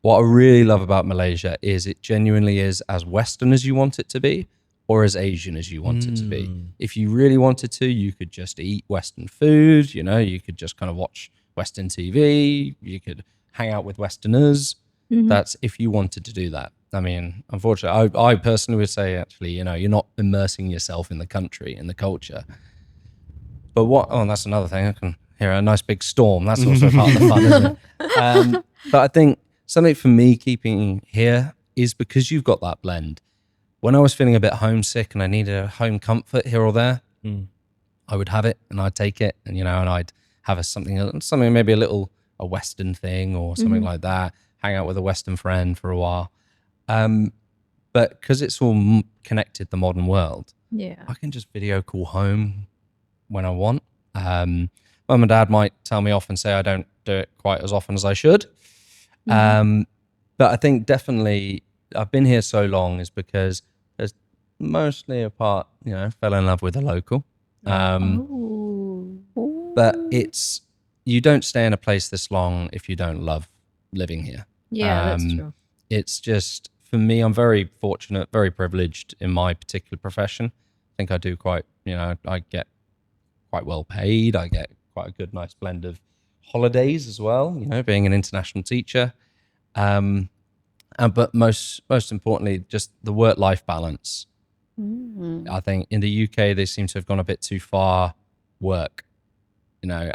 What I really love about Malaysia is it genuinely is as Western as you want it to be, or as Asian as you want it to be. If you really wanted to, you could just eat Western food, you know, you could just kind of watch Western TV, you could hang out with Westerners. That's if you wanted to do that. I mean, unfortunately, I personally would say actually, you know, you're not immersing yourself in the country, in the culture. But that's another thing. I can hear a nice big storm. That's also part of the fun, isn't it? But I think something for me keeping here is because you've got that blend. When I was feeling a bit homesick and I needed a home comfort here or there, I would have it and I'd take it, and you know, and I'd have something maybe a Western thing or something like that. Hang out with a Western friend for a while. But because it's all connected, the modern world, Yeah. I can just video call home when I want. Mum and Dad might tell me off and say I don't do it quite as often as I should. But I think definitely I've been here so long is because there's mostly a part, you know, fell in love with a local. But you don't stay in a place this long if you don't love living here. Yeah, that's true. It's just, for me, I'm very fortunate, very privileged in my particular profession. I think I do quite, you know, I get quite well paid. I get quite a good, nice blend of holidays as well, you know, being an international teacher. But most importantly, just the work-life balance. I think in the UK, they seem to have gone a bit too far work, you know.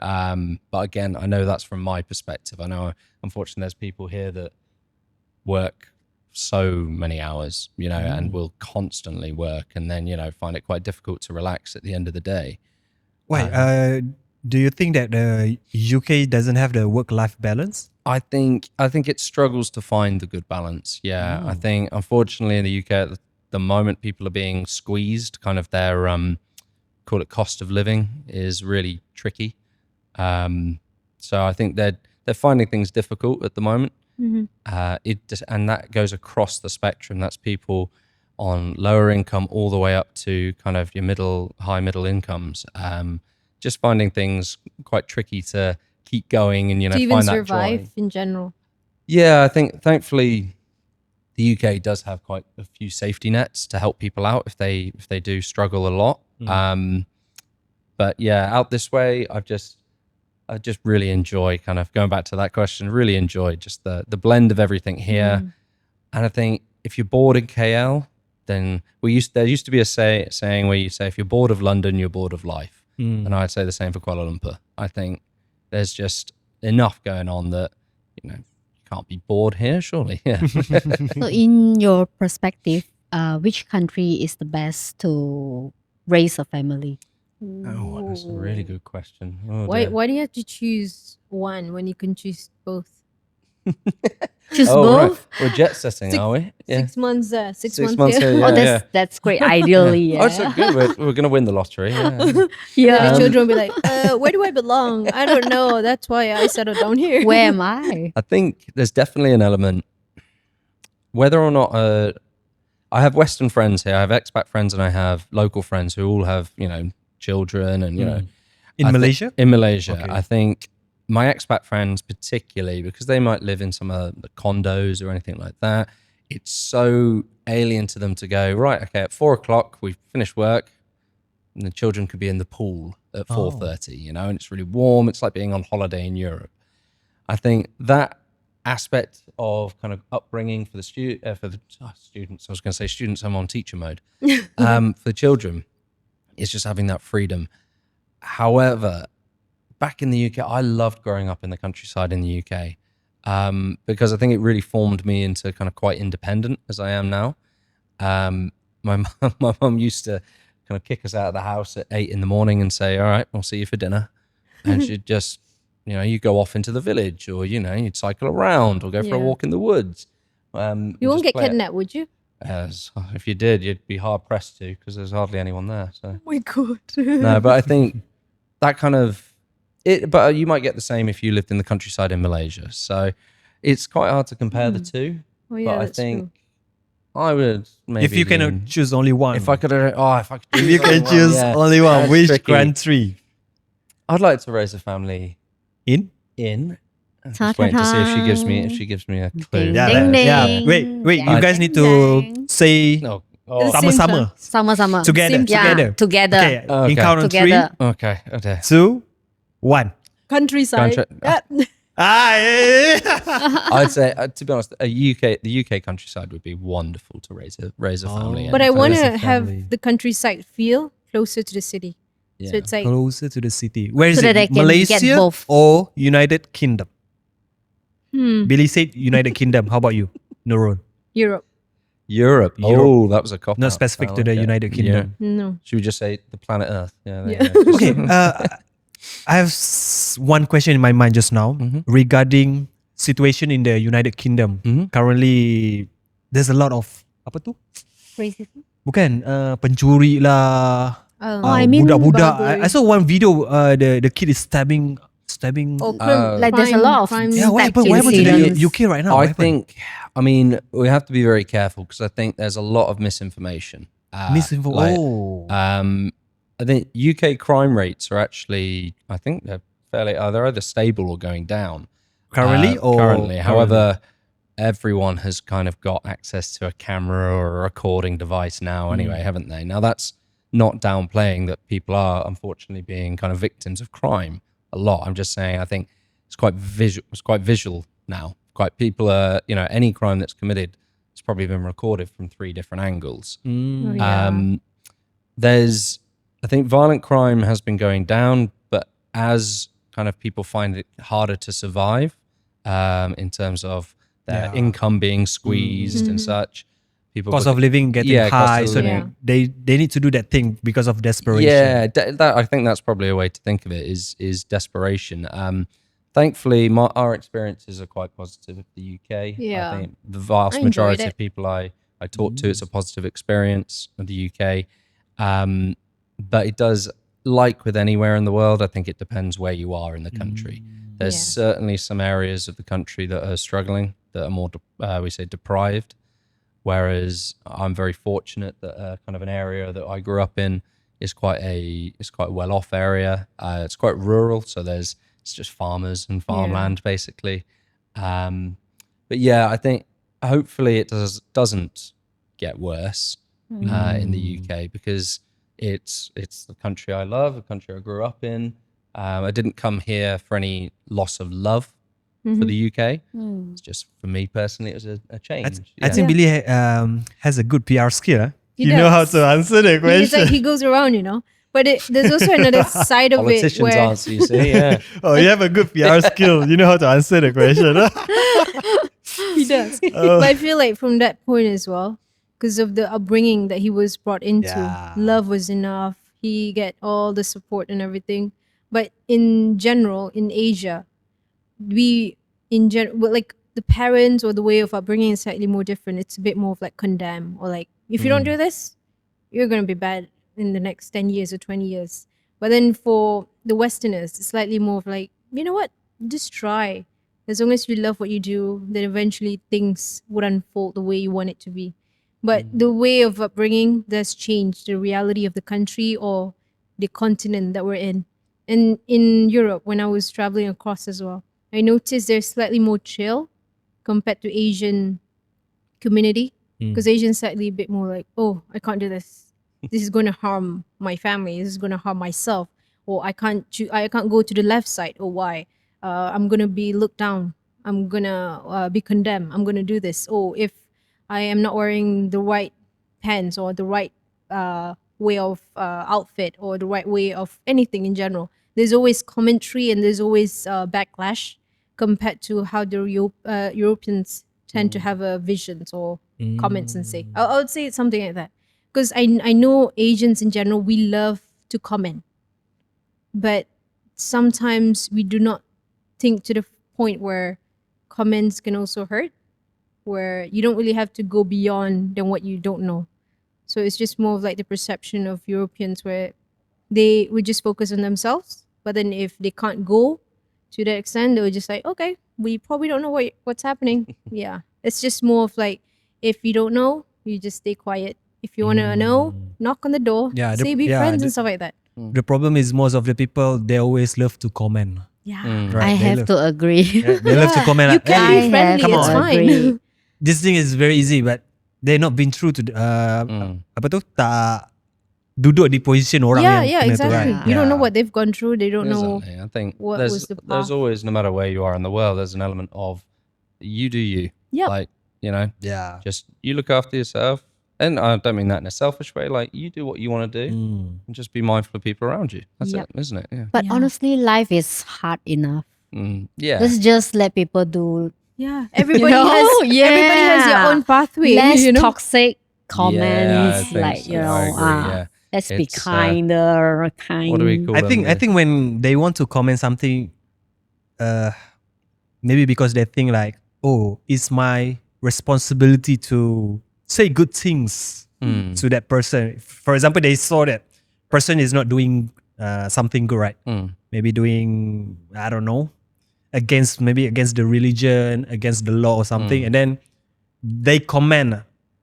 But again, I know that's from my perspective. I know, unfortunately, there's people here that work so many hours, you know, and will constantly work, and then, you know, find it quite difficult to relax at the end of the day. Why? Do you think that the UK doesn't have the work-life balance? I think it struggles to find the good balance. Yeah, I think unfortunately in the UK at the moment people are being squeezed. Kind of their call it cost of living is really tricky. So I think they're finding things difficult at the moment. And that goes across the spectrum. That's people on lower income all the way up to kind of your high middle incomes. Just finding things quite tricky to keep going and, to even find that survive joy. in general. Yeah, I think thankfully the UK does have quite a few safety nets to help people out if they do struggle a lot. But yeah, out this way, I just really enjoy kind of going back to that question. Really enjoy just the blend of everything here. And I think if you're bored in KL, then there used to be a saying where you say if you're bored of London, you're bored of life. And I'd say the same for Kuala Lumpur. I think there's just enough going on that you can't be bored here, surely. Yeah. So in your perspective, which country is the best to raise a family? Oh, that's a really good question. Oh, Why dear. do you have to choose one when you can choose both? Choose Oh, right. both? We're jet setting, are we? Yeah. 6 months there, 6 6 months, months here. here, Oh, yeah. that's great. Ideally, yeah. Oh, so good. We're going to win the lottery. Yeah. Then Yeah. the children will be like, where do I belong? I don't know. That's why I settled down here. Where am I? I think there's definitely an element, whether or not I have Western friends here, I have expat friends, and I have local friends who all have, children and, In Malaysia? In Malaysia. Okay. I think my expat friends particularly, because they might live in some of the condos or anything like that, it's so alien to them to go, right, okay, at 4:00, we've finished work, and the children could be in the pool at 4:30, and it's really warm. It's like being on holiday in Europe. I think that aspect of kind of upbringing for the students, I was going to say students, I'm on teacher mode, for the children, is just having that freedom. However, back in the UK, I loved growing up in the countryside in the UK, because I think it really formed me into kind of quite independent as I am now. My mum used to kind of kick us out of the house at 8 in the morning and say, all right, we'll see you for dinner. And she'd just, you go off into the village, or, you'd cycle around or go for a Yeah. walk in the woods. You won't get kidnapped, would you? If you did, you'd be hard pressed to, because there's hardly anyone there. So Oh my God. no, but I think that kind of it. But you might get the same if you lived in the countryside in Malaysia. So it's quite hard to compare the two. Oh yeah, But I that's think true. I would maybe If you can choose only one. if I could If you can choose only one, That's which tricky. country? I'd like to raise a family In? in. I'm just waiting to see if she gives me a clue. Ding, Yeah, ding, like- yeah. ding. Wait. You Yeah. guys need Ding, to ding. say No. The Oh, same sama-sama. Sama-sama. Together. Yeah, Together. together. Okay. Okay. In count on Together. okay. Okay. 3, 2, 1. Countryside. Country- Ah, I'd say, to be honest, the UK countryside would be wonderful to raise a family in. But I want As to a have family. the countryside feel closer to the city. Yeah. So it's like Closer to the city. Where is So that I it? can get Malaysia both. or United Kingdom? Hmm. Billy said United Kingdom. How about you, Nurul? Europe. Europe. Europe. Oh, that was a cop. Not specific to the United Kingdom. No. Should we just say the planet Earth? Yeah. there Yeah. you go. Okay. I have one question in my mind just now regarding situation in the United Kingdom. Mhm. Currently, there's a lot of apa tu? Racism. Bukan pencuri lah. I mean budak-budak. I saw one video. The kid is stabbing. Oh, Like there's a lot of Yeah, what happened to incidents. the UK right now? I What happened? think, we have to be very careful because I think there's a lot of misinformation. Misinfo. like, Oh. I think UK crime rates are actually, I think they're fairly, they're either stable or going down. Currently or currently. However, everyone has kind of got access to a camera or a recording device now anyway, haven't they? Now that's not downplaying that people are unfortunately being kind of victims of crime a lot. I'm just saying I think it's quite visual now. Quite people are, any crime that's committed has probably been recorded from 3 different angles. Oh, yeah. I think violent crime has been going down, but as kind of people find it harder to survive in terms of their income being squeezed and such, people Cost of living getting cost high, of so living. they need to do that thing because of desperation. Yeah, that I think that's probably a way to think of it is desperation. Thankfully, our experiences are quite positive of the UK. Yeah. I think the vast I enjoyed majority it. of people I talk to, it's a positive experience of the UK. But it does, like with anywhere in the world, I think it depends where you are in the country. There's certainly some areas of the country that are struggling, that are more, we say, deprived. Whereas I'm very fortunate that kind of an area that I grew up in is quite a well-off area. It's quite rural, so it's just farmers and farmland basically. But yeah, I think hopefully it doesn't get worse in the UK, because it's the country I love, the country I grew up in. I didn't come here for any loss of love for the UK. It's just, for me personally, it was a change. I think Billy has a good PR skill. Huh? He You know how does. to answer the It's question. like he goes around, But there's also another side of it Politicians where answer, you see, yeah. Oh, you have a good PR skill. You know how to answer the question. he does. But I feel like from that point as well, because of the upbringing that he was brought into, Yeah. love was enough. He get all the support and everything. But in general, in Asia, like the parents or the way of upbringing is slightly more different. It's a bit more of like condemn, or like, if you don't do this, you're going to be bad in the next 10 years or 20 years. But then for the Westerners, it's slightly more of like, you know what, just try. As long as you love what you do, then eventually things would unfold the way you want it to be. But the way of upbringing does change the reality of the country or the continent that we're in. And in Europe, when I was traveling across as well, I noticed they're slightly more chill compared to Asian community. Because Asians slightly a bit more like, oh, I can't do this. This is going to harm my family. This is going to harm myself. Or I can't go to the left side. Or why? I'm going to be looked down. I'm going to be condemned. I'm going to do this. Oh, if I am not wearing the right pants or the right way of outfit or the right way of anything in general, there's always commentary and there's always backlash compared to how the Europeans tend to have visions or comments and say. I would say it's something like that. Because I know Asians in general, we love to comment. But sometimes we do not think to the point where comments can also hurt, where you don't really have to go beyond than what you don't know. So it's just more of like the perception of Europeans where they would just focus on themselves. But then if they can't go to that extent, they were just like, okay, we probably don't know what's happening. Yeah. It's just more of like, if you don't know, you just stay quiet. If you want to know, knock on the door, Yeah, say be friends and stuff like that. The problem is most of the people, they always love to comment. Yeah. Right? I They have love- to agree. They love to comment. You Like, can hey, be friendly, come it's on. fine. This thing is very easy, but they not been through to apa tu, tak duduk di position orang Yeah, yang yeah, kena tu, exactly. right? You don't know what they've gone through. They don't know. Exactly. I think what there's was the there's path. always, no matter where you are in the world, there's an element of you do you. Yep. Like, you know, Yeah. just you look after yourself. And I don't mean that in a selfish way. Like, you do what you want to do and just be mindful of people around you. That's Yep. it, isn't it? Yeah. But Yeah. honestly, life is hard enough. Yeah. Let's just let people do Yeah. Everybody know? everybody has their Yeah. own pathway. less you know? toxic comments. think Like, so. you I know, agree, yeah. let's be It's, kinder, kind. What do we call I them? think when they want to comment something, maybe because they think like, oh, it's my responsibility to say good things to that person. For example, they saw that person is not doing something good, right? Maybe doing, I don't know, against the religion, against the law or something, and then they comment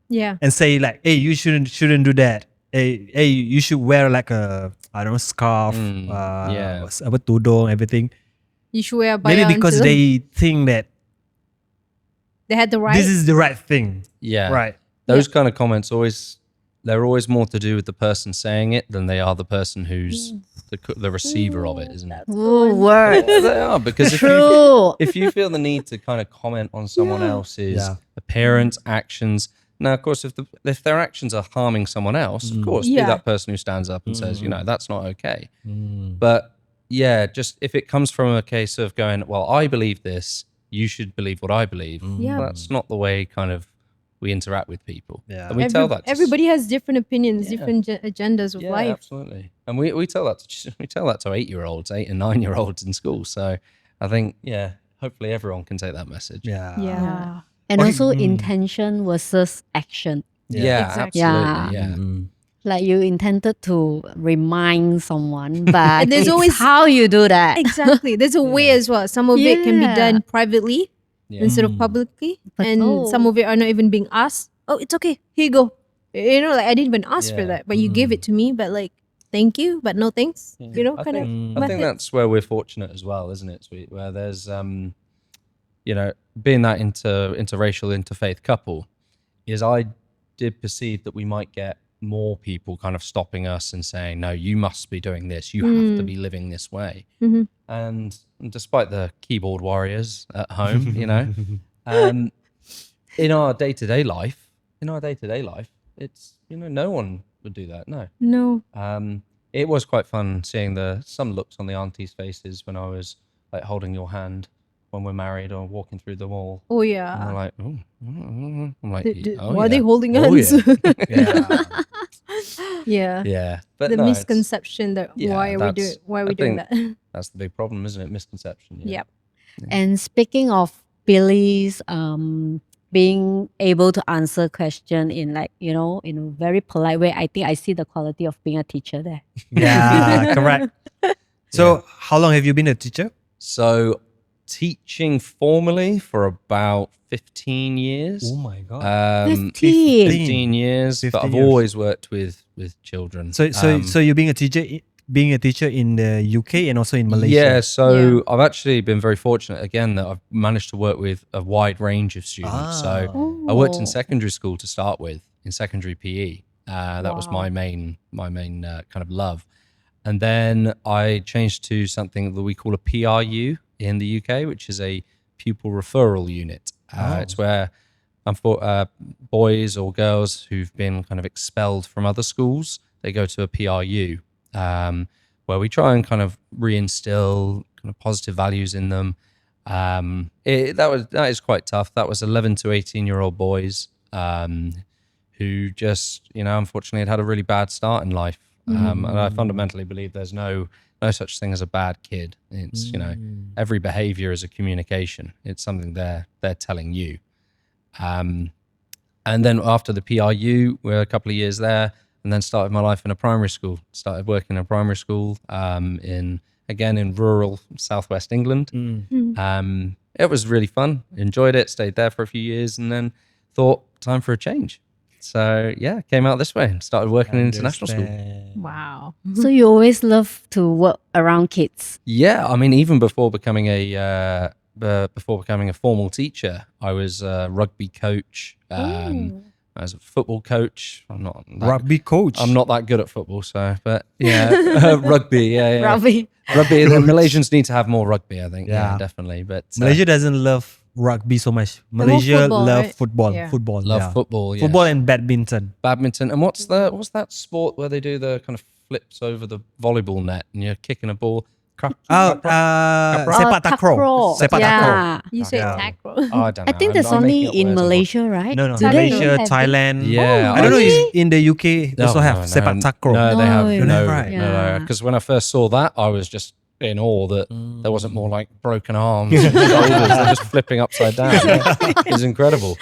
Yeah. and say like, hey, you shouldn't do that. Hey, you should wear like a, I don't know, scarf, yeah. apa, tudung, everything. You should wear a Maybe bayan because too. they think that They had the right. this is the right thing. Yeah. Right. Those kind of comments they're always more to do with the person saying it than they are the person who's the receiver of it, isn't it? Ooh, words. Yeah, they are, because True. if you feel the need to kind of comment on someone else's Yeah. appearance, actions. Now, of course, if their actions are harming someone else, of course, be Yeah. that person who stands up and says, you know, that's not okay. But yeah, just if it comes from a case of going, well, I believe this, you should believe what I believe. Yeah. That's not the way kind of we interact with people. Yeah. And we tell that. Everybody has different opinions, Yeah. different agendas of Yeah, life. absolutely. And we tell that to 8-year-olds, 8 and 9-year-olds in school. So I think, hopefully everyone can take that message. Yeah. And Okay, also intention versus action. Yeah, Exactly. absolutely. Yeah. Yeah. Like you intended to remind someone, but And there's it's always- how you do that. Exactly. There's a way as well. Some of it can be Yeah. done privately Yeah. instead of publicly. But and no. some of it are not even being asked. Oh, it's okay. Here you go. You know, like I didn't even ask for Yeah. that, but you gave it to me, but like, thank you, but no thanks. Yeah. You know, I kind of. think, I think that's where we're fortunate as well, isn't it, Sweet? Where there's, being that interracial, interfaith couple, is I did perceive that we might get more people kind of stopping us and saying, no, you must be doing this. You have to be living this way. Mhm. And despite the keyboard warriors at home, in our day-to-day life, it's, no one would do that. No. No. It was quite fun seeing some looks on the aunties' faces when I was like holding your hand when we're married or walking through the mall. Oh And yeah. they're like, oh, I'm like, Why are they holding Oh, hands? Yeah. Yeah. yeah, but The no, it's- misconception that yeah, why are we I doing think that? That's the big problem, isn't it? Misconception. Yeah. Yep. And speaking of Billy's being able to answer question in like, in a very polite way, I think I see the quality of being a teacher there. Yeah, correct. So, how long have you been a teacher? So, teaching formally for about 15 years. Oh my god. 15. 15 years, 15 but I've years. always worked with children. So you're being a teacher in the UK and also in Malaysia. Yeah, so Yeah. I've actually been very fortunate again that I've managed to work with a wide range of students. So I worked in Oh. secondary school to start with, in secondary PE. That was my main kind of love. And then I changed to something that we call a PRU in the UK, which is a pupil referral unit. It's where for boys or girls who've been kind of expelled from other schools, they go to a PRU, where we try and kind of reinstill kind of positive values in them. That is quite tough. That was 11 to 18-year-old boys who just, unfortunately had a really bad start in life. And I fundamentally believe there's no such thing as a bad kid. It's, every behavior is a communication. It's something they're telling you. And then after the PRU, we're a couple of years there, and then started my life in a primary school. Started working in a primary school in rural southwest England. It was really fun. Enjoyed it. Stayed there for a few years, and then thought time for a change. So yeah, came out this way and started working in international school. Wow. So you always love to work around kids. Yeah, I mean, even before becoming a formal teacher, I was a rugby coach. I was a football coach. Rugby coach. I'm not that good at football, but yeah, rugby. Yeah. Rugby. Rugby. The Malaysians need to have more rugby, I think. Yeah, Yeah. definitely. But Malaysia doesn't love rugby so much. Malaysia football, love right? football. Yeah. Football. love yeah. football. Yeah. Football and badminton. Badminton. And what's that sport where they do the kind of flips over the volleyball net and you're kicking a ball? Sepak takraw. Sepak takraw. Yeah. You say Yeah. tackle. Oh, I don't know. I think that's I'm only making up in words, Malaysia, right? No, Do they Malaysia, have it? Thailand. Yeah, I don't know. really? Is in the UK they also have sepak takraw. No, they have No, no, right. Yeah. Because when I first saw that, I was just in awe that there wasn't more like broken arms and shoulders. They're just flipping upside down. It's incredible.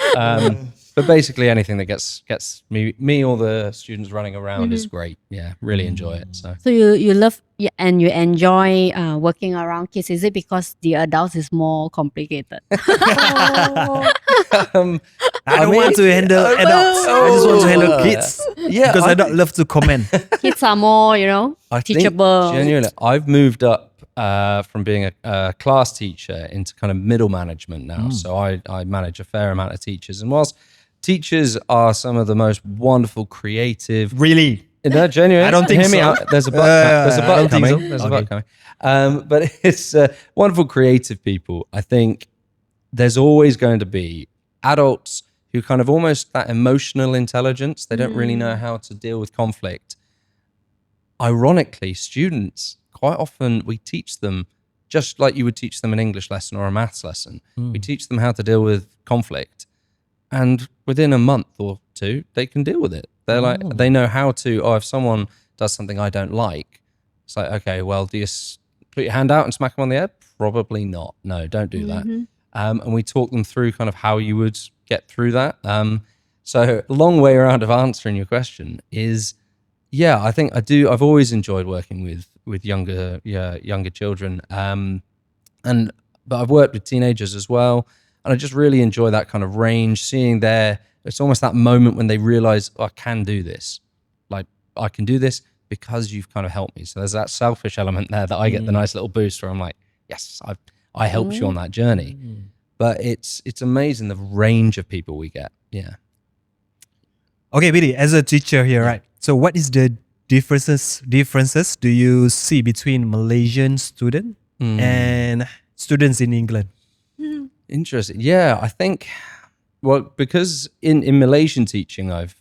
But basically, anything that gets me or the students running around is great. Yeah, really enjoy it. So So you love and you enjoy working around kids. Is it because the adults is more complicated? I don't want to handle adults. I just want to handle kids. yeah, Because I don't love to comment. Kids are more, I think teachable. genuinely, I've moved up from being a class teacher into kind of middle management now. So I manage a fair amount of teachers. And whilst teachers are some of the most wonderful, creative... Really? No, genuinely. I don't think hear me so. out. There's a butt, I don't think coming. so. There's a Okay. butt coming. But it's wonderful, creative people. I think there's always going to be adults who kind of almost that emotional intelligence. They don't really know how to deal with conflict. Ironically, students, quite often we teach them just like you would teach them an English lesson or a maths lesson. We teach them how to deal with conflict. and within a month or two, they can deal with it. They're like, they know how to. Oh, if someone does something I don't like, it's like, okay, well, do you put your hand out and smack them on the head? Probably not. No, don't do that. And we talk them through kind of how you would get through that. So a long way around of answering your question is, yeah, I think I do. I've always enjoyed working with younger children. But I've worked with teenagers as well. And I just really enjoy that kind of range, seeing it's almost that moment when they realize, oh, I can do this. Like, I can do this because you've kind of helped me. So there's that selfish element there that I get the nice little boost where I'm like, yes, I helped you on that journey. But it's amazing the range of people we get. Yeah. Okay, Billy, as a teacher here, right? So what is the differences do you see between Malaysian student and students in England? Interesting. Yeah, I think, well, because in Malaysian teaching, I've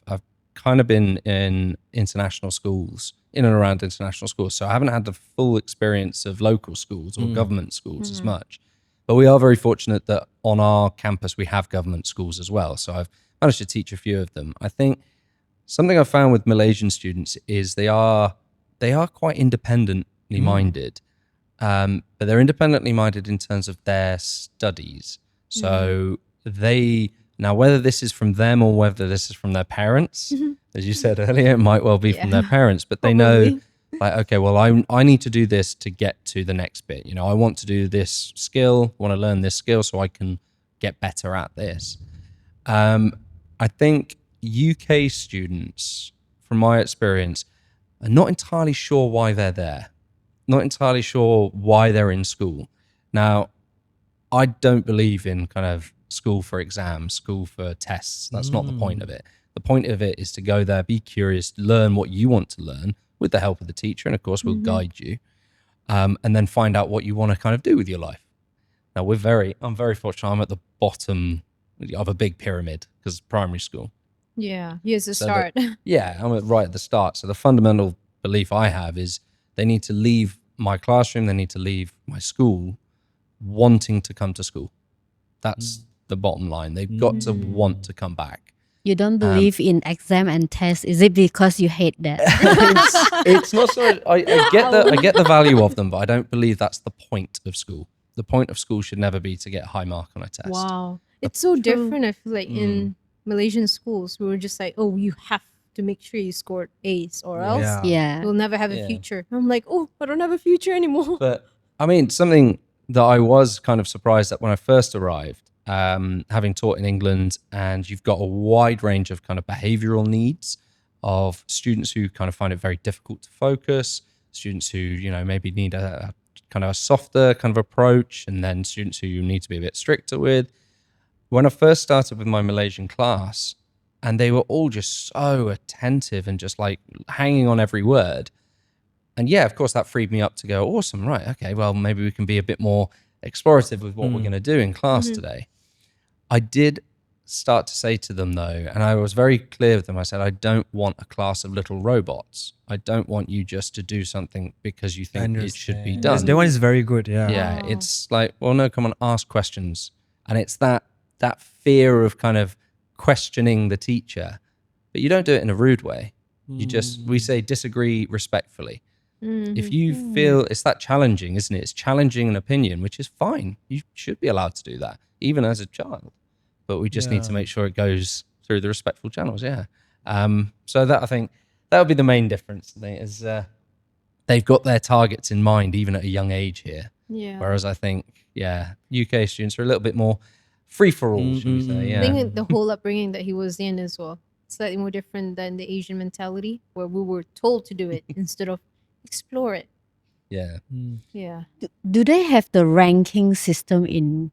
kind of been in international schools, in and around international schools. So I haven't had the full experience of local schools or government schools as much. But we are very fortunate that on our campus, we have government schools as well. So I've managed to teach a few of them. I think something I've found with Malaysian students is they are quite independently minded. But they're independently minded in terms of their studies. So now whether this is from them or whether this is from their parents, as you said earlier, it might well be from their parents, but they know, like, okay, well, I need to do this to get to the next bit. You know, I want to do this skill, want to learn this skill so I can get better at this. I think UK students, from my experience, are not entirely sure why they're there. Not entirely sure why they're in school. Now, I don't believe in kind of school for exams, school for tests. That's not the point of it. The point of it is to go there, be curious, learn what you want to learn with the help of the teacher. And of course, we'll guide you. And then find out what you want to kind of do with your life. Now, I'm very fortunate. I'm at the bottom of a big pyramid because it's primary school. Yeah, here's the start. I'm right at the start. So the fundamental belief I have is they need to leave my classroom, they need to leave my school wanting to come to school. That's the bottom line. They've got to want to come back. You don't believe in exam and test. Is it because you hate that? It's not so. I get the value of them, but I don't believe that's the point of school. The point of school should never be to get a high mark on a test. Wow. It's so different. I feel like in Malaysian schools, we were just like, oh, you have to make sure you scored A's or else you'll never have a future. I'm like, oh, I don't have a future anymore. But I mean, something that I was kind of surprised at when I first arrived, having taught in England, and you've got a wide range of kind of behavioral needs of students who kind of find it very difficult to focus, students who, you know, maybe need a kind of a softer kind of approach, and then students who you need to be a bit stricter with. When I first started with my Malaysian class, and they were all just so attentive and just like hanging on every word. And yeah, of course, that freed me up to go, awesome, right, okay, well, maybe we can be a bit more explorative with what we're going to do in class today. I did start to say to them, though, and I was very clear with them, I said, I don't want a class of little robots. I don't want you just to do something because you think it should be done. Yes, that one is very good, Yeah, it's like, well, no, come on, ask questions. And it's that fear of kind of questioning the teacher, but you don't do it in a rude way. We say disagree respectfully. If you feel it's that challenging, isn't it? It's challenging an opinion, which is fine. You should be allowed to do that, even as a child. But we just need to make sure it goes through the respectful channels. Yeah. So that, I think that would be the main difference. I think is they've got their targets in mind, even at a young age here. Yeah. Whereas I think, UK students are a little bit more free for all, should we say? Yeah. I think the whole upbringing that he was in as well, slightly more different than the Asian mentality, where we were told to do it instead of explore it. Yeah. Yeah. Do they have the ranking system in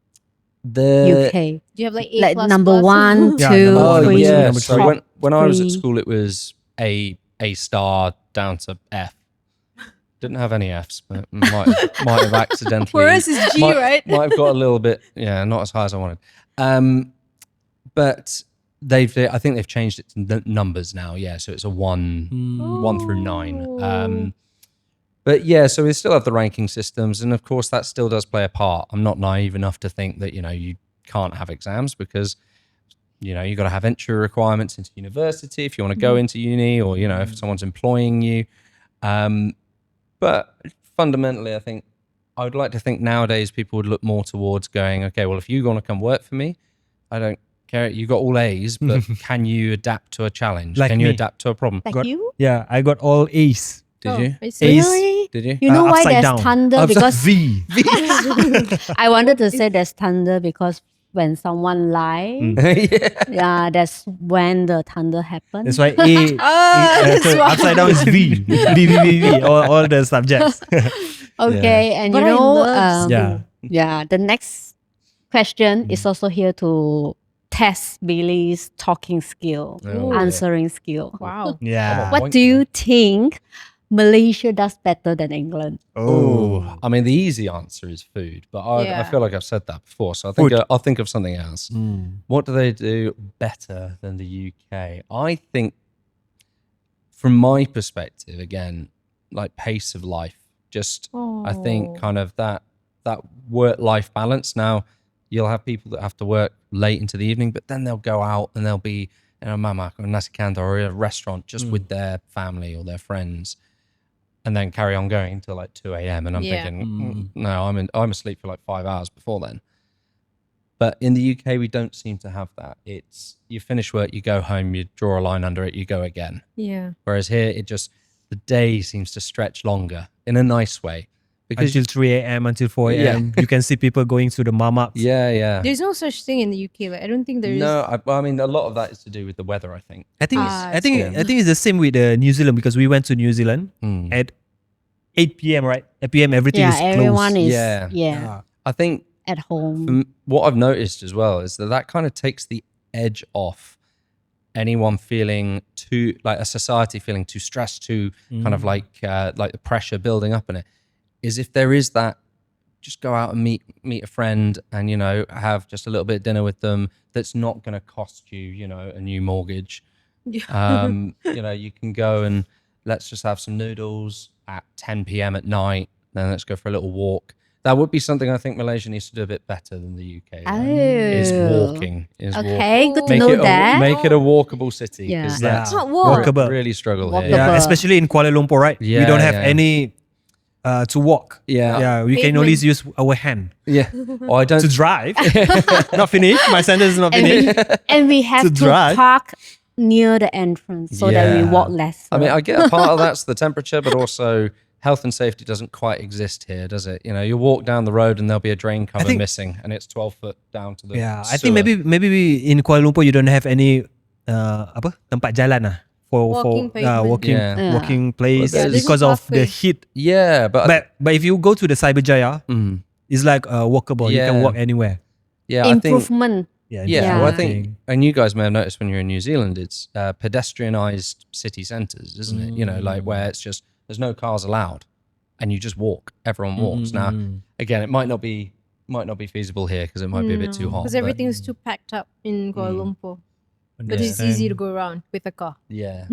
the UK? Do you have like A++? Like number 1, 2, 3? Yeah. So when I was at school, it was A star down to F. Didn't have any Fs, but might have accidentally. For us, it's G, right? Might have got a little bit, not as high as I wanted. But I think they've changed it to numbers now. Yeah, so it's a 1 through 9. But yeah, so we still have the ranking systems, and of course that still does play a part. I'm not naive enough to think that you can't have exams, because you know, you got to have entry requirements into university if you want to go into uni, or, you know, if someone's employing you. But fundamentally, I think I would like to think nowadays people would look more towards going, okay, well, if you want to come work for me, I don't care. You got all A's, but can you adapt to a challenge? Like can you me. adapt to a problem? Like Got- you? Yeah, I got all A's. Did you? I see. Ace. Really? Did you? You know why Upside there's down. thunder? Because V. I wanted to say there's thunder because when someone lie, yeah, that's when the thunder happens. That's why so upside down is V. V. All the subjects. Okay, and But you I know, love Yeah. the next question is also here to test Billy's talking skill, Oh, answering skill. Wow. Yeah. What do you think Malaysia does better than England? Oh, I mean, the easy answer is food, but I Yeah. feel like I've said that before, so I think Food. I'll think of something else. Mm. What do they do better than the UK? I think, from my perspective, again, like pace of life. Just, I think, kind of that work-life balance. Now, you'll have people that have to work late into the evening, but then they'll go out and they'll be in a mama or nasi kandar or a restaurant just with their family or their friends, and then carry on going until like 2 a.m. And I'm thinking, no, I'm asleep for like 5 hours before then. But in the UK, we don't seem to have that. It's you finish work, you go home, you draw a line under it, you go again. Yeah. Whereas here, the day seems to stretch longer in a nice way. Because Until 3 a.m., until 4 a.m. You can see people going to the mom-ups. yeah. There's no such thing in the UK. Like I don't think there is. No, I mean, a lot of that is to do with the weather, I think. I think Ah, I think it's- I think it's the same with New Zealand, because we went to New Zealand Mm. at 8 p.m. right? 8 p.m. everything Yeah, is closed. everyone is Yeah. I think at home. what I've noticed as well is that kind of takes the edge off anyone feeling too, like a society feeling too stressed, too kind of like the pressure building up in it. Is if there is that, just go out and meet a friend and, you know, have just a little bit of dinner with them. That's not going to cost you, you know, a new mortgage. You know, you can go and let's just have some noodles at 10 p.m. at night. Then let's go for a little walk. That would be something I think Malaysia needs to do a bit better than the UK. Is walking. Okay, good to Make know it that. make it a walkable city. Yeah. 'Cause Yeah. that's It's not walk. Walkable. really struggle Walkable. here. Yeah, especially in Kuala Lumpur, right? we Yeah, don't have yeah. any to walk. Yeah. We can only use our hand Yeah. Oh, I don't. to drive. Not finished. My sentence is not And finished. we have To to drive. park near the entrance so that we Yeah. walk less. I mean, I get a part of that's the temperature, but also health and safety doesn't quite exist here, does it? You know, you walk down the road and there'll be a drain cover think- missing, and it's 12 foot down to the I think sewer. maybe in Kuala Lumpur you don't have any tempat jalan for Walking pavement. walking Yeah. walking place Yeah, there's because no of the pathway. heat. Yeah, But if you go to the Cyberjaya, it's like walkable. You can Yeah. walk anywhere. yeah, I think. Improvement. Yeah, Yeah, well, I everything. think, and you guys may have noticed when you're in New Zealand, it's pedestrianized city centers, isn't it? You know, like where it's just there's no cars allowed, and you just walk. Everyone walks. Now, again, it might not be feasible here because it might be a bit too hot. Because but everything is too packed up in Kuala Lumpur. But it's easy to go around with a car. Yeah.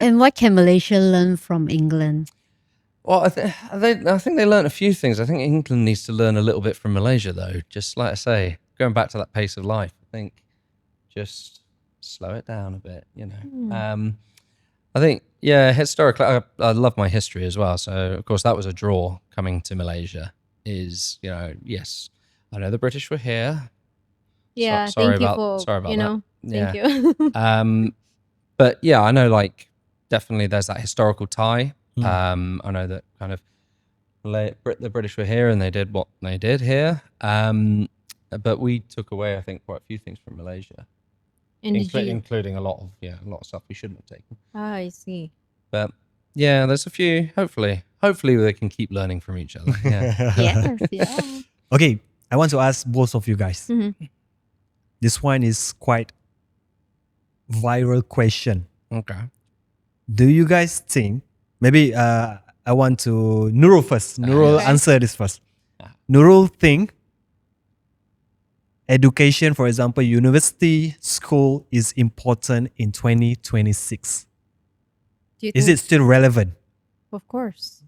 And what can Malaysia learn from England? Well, I think they learned a few things. I think England needs to learn a little bit from Malaysia, though. Just like I say, going back to that pace of life, I think just slow it down a bit, you know. I think, historically, I love my history as well. So, of course, that was a draw coming to Malaysia is, you know, yes, I know the British were here. Yeah, sorry thank you about- for, sorry about you know, that. thank you. But yeah, I know like definitely there's that historical tie. I know that kind of the British were here and they did what they did here. But we took away, I think, quite a few things from Malaysia, including a lot of stuff we shouldn't have taken. I see. But yeah, there's a few. Hopefully they can keep learning from each other. Yeah. Yes, yeah. Okay, I want to ask both of you guys. This one is quite viral question. Okay. Do you guys think, maybe I want to Nurul first. Nurul answer this first. Nurul think education, for example, university, school is important in 2026. Do you Is think- it still relevant? Of course.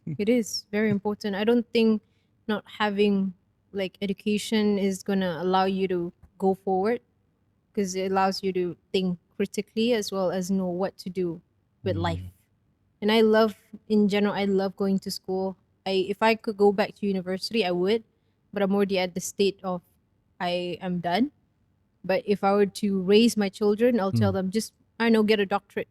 It is very important. I don't think not having like education is gonna allow you to go forward. because it allows you to think critically as well as know what to do with life. And I love, in general, I love going to school. If I could go back to university, I would, but I'm already at the state of I am done. But if I were to raise my children, I'll tell them just, I don't know, get a doctorate,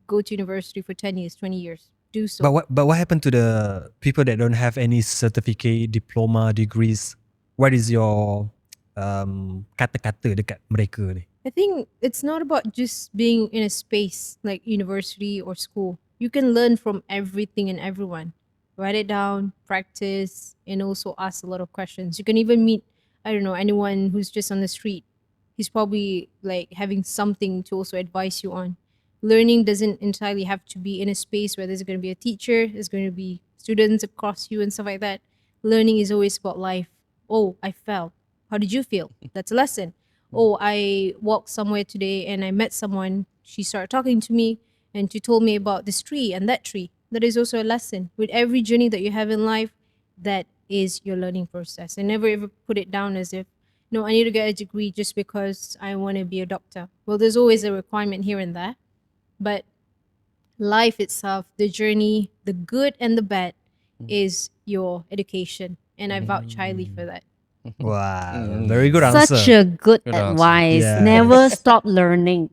go to university for 10 years, 20 years, do so. But what happened to the people that don't have any certificate, diploma, degrees? What is your kata-kata dekat mereka ni? I think it's not about just being in a space like university or school. You can learn from everything and everyone. Write it down, practice, and also ask a lot of questions. You can even meet, I don't know, anyone who's just on the street. He's probably like having something to also advise you on. Learning doesn't entirely have to be in a space where there's going to be a teacher, there's going to be students across you and stuff like that. Learning is always about life. Oh, I fell. How did you feel? That's a lesson. Oh, I walked somewhere today and I met someone. She started talking to me and she told me about this tree and that tree. That is also a lesson. With every journey that you have in life, that is your learning process. And never ever put it down as if, no, I need to get a degree just because I want to be a doctor. Well, there's always a requirement here and there. But life itself, the journey, the good and the bad is your education. And I vouch highly for that. Wow, very good answer. Such a good Good answer. advice. Yeah. Never stop learning.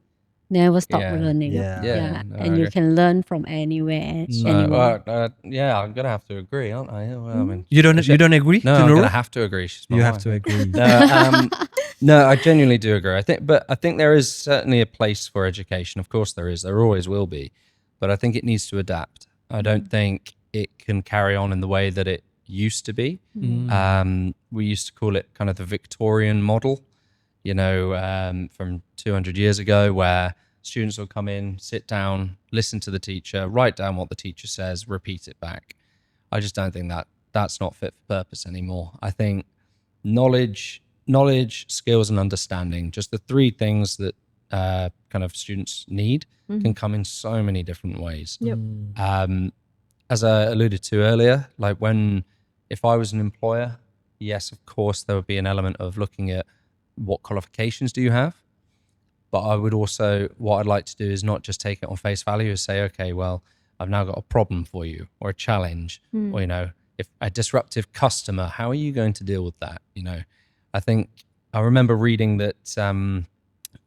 Never stop Yeah. learning. Yeah. No, And I you agree. can learn from anywhere. So, anywhere. yeah, I'm gonna have to agree, aren't I? Well, I mean, You don't agree? no, to I'm Nurul? gonna have to agree. She's my You have wife. to agree. No, I genuinely do agree. I think there is certainly a place for education. Of course, there is. There always will be, but I think it needs to adapt. I don't think it can carry on in the way that it used to be. We used to call it kind of the Victorian model, from 200 years ago, where students will come in, sit down, listen to the teacher, write down what the teacher says, repeat it back. I just don't think that's not fit for purpose anymore. I think knowledge, skills, and understanding, just the three things that kind of students need, can come in so many different ways. Yep. As I alluded to earlier, like if I was an employer, yes, of course, there would be an element of looking at what qualifications do you have. But I would also, what I'd like to do is not just take it on face value and say, okay, well, I've now got a problem for you or a challenge, or, if a disruptive customer, how are you going to deal with that? I remember reading that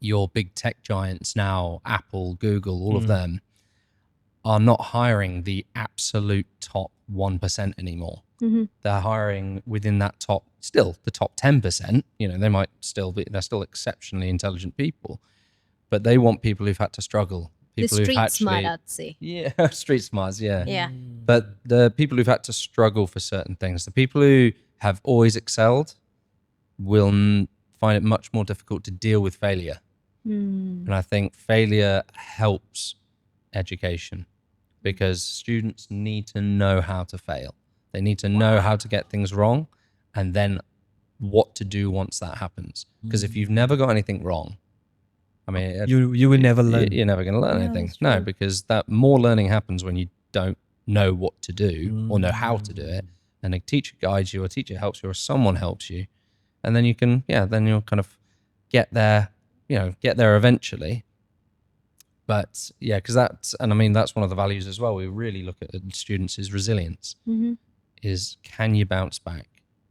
your big tech giants now, Apple, Google, all of them, are not hiring the absolute top 1% anymore. They're hiring within that the top 10%. They might still they're still exceptionally intelligent people, but they want people who've had to struggle. The People who've street actually, smart, I'd say. yeah, street smarts, yeah. Yeah. But the people who've had to struggle for certain things, the people who have always excelled, will find it much more difficult to deal with failure. And I think failure helps education, because students need to know how to fail. They need to know how to get things wrong, and then what to do once that happens. Because if you've never got anything wrong, I mean, You will never learn. you're never going to learn anything. No, because that more learning happens when you don't know what to do or know how to do it, and a teacher guides you, or a teacher helps you, or someone helps you, and then you can, then you'll kind of get there eventually. But because that's one of the values as well. We really look at students is resilience. Is, can you bounce back?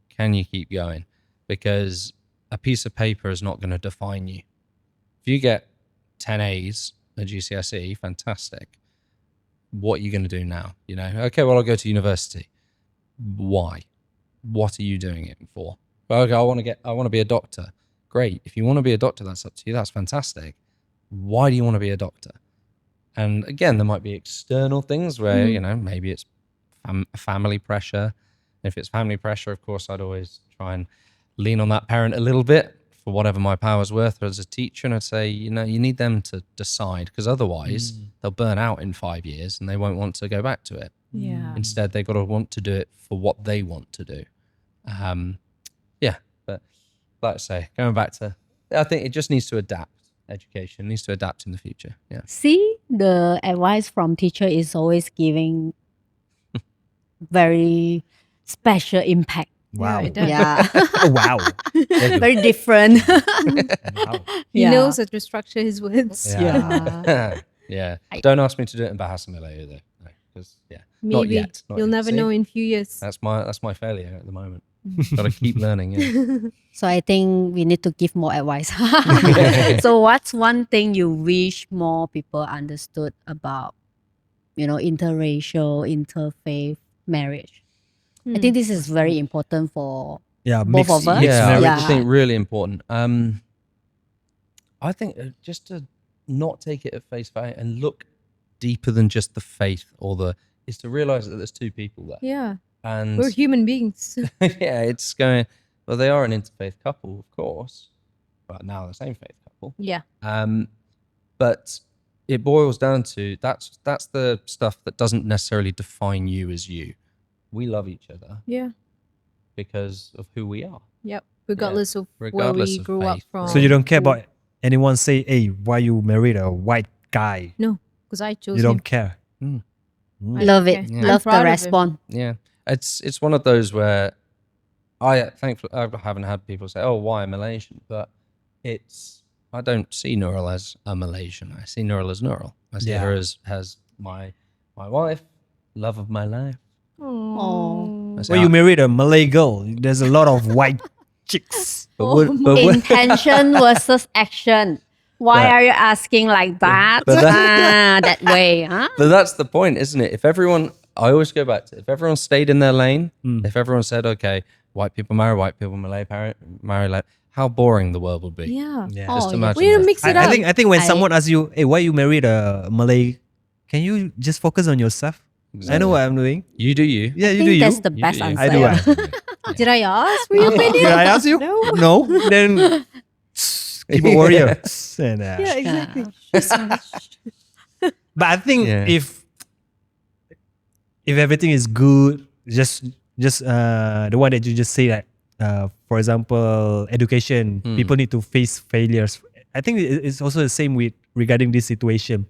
Can you keep going? Because a piece of paper is not going to define you. If you get 10 A's at GCSE, fantastic. What are you going to do now? Okay, well, I'll go to university. Why? What are you doing it for? Well, okay, I want to be a doctor. Great. If you want to be a doctor, that's up to you. That's fantastic. Why do you want to be a doctor? And again, there might be external things where, maybe it's family pressure. If it's family pressure, of course, I'd always try and lean on that parent a little bit for whatever my power's worth as a teacher. And I'd say, you need them to decide, because otherwise they'll burn out in 5 years and they won't want to go back to it. Yeah. Instead, they've got to want to do it for what they want to do. But like I say, going back to, I think it just needs to adapt. Education needs to adapt in the future. Yeah. See, the advice from teacher is always giving very special impact Wow. it does. Yeah, Oh, wow. very different. Wow. He Yeah. knows how to structure his words. Yeah. Yeah. I- Don't ask me to do it in Bahasa Melayu though. Because not Maybe. yet. Not You'll yet. never See? know in few years. That's my failure at the moment. Got to keep learning. Yeah. So I think we need to give more advice. So what's one thing you wish more people understood about, interracial, interfaith marriage? I think this is very important for Yeah, both of us. Yeah, marriage. I think really important. I think just to not take it at face value and look deeper than just the faith is to realize that there's two people there. Yeah. And We're human beings. yeah, it's going. Well, they are an interfaith couple, of course, but now the same faith couple. Yeah. But it boils down to that's the stuff that doesn't necessarily define you as you. We love each other Yeah. because of who we are. Yep. Regardless of Regardless where we of grew up faith. from. So you don't care about anyone say, hey, why you married a white guy? No, because I chose You don't him. care. Mm. I love don't it. care. Yeah. Love I'm proud the of him. response. Yeah, it's one of those where thankfully I haven't had people say, "Oh, why Malaysian?" But I don't see Nurul as a Malaysian. I see Nurul as Nurul. I see her as my wife, love of my life. Oh. I say, When you married a Malay girl, there's a lot of white chicks. Intention versus action. Why But- are you asking like that? but that- That way, huh? But that's the point, isn't it? I always go back to if everyone stayed in their lane, if everyone said, okay, white people marry white people, Malay marry like, how boring the world would be. Yeah. Yeah. Just Oh, imagine. We need to that. mix it I up. think when I- someone asks you, hey, why you married a Malay, can you just focus on yourself? I know what I'm doing. You do you. Yeah, I you do think you. that's the You best do you. answer. I do. Yeah. Did I ask for your opinion? Did I ask you? No. No. Then keep a warrior. And, Yeah, exactly. But I think Yeah. if everything is good, just the one that you just say that, for example, education, people need to face failures. I think it's also the same with regarding this situation.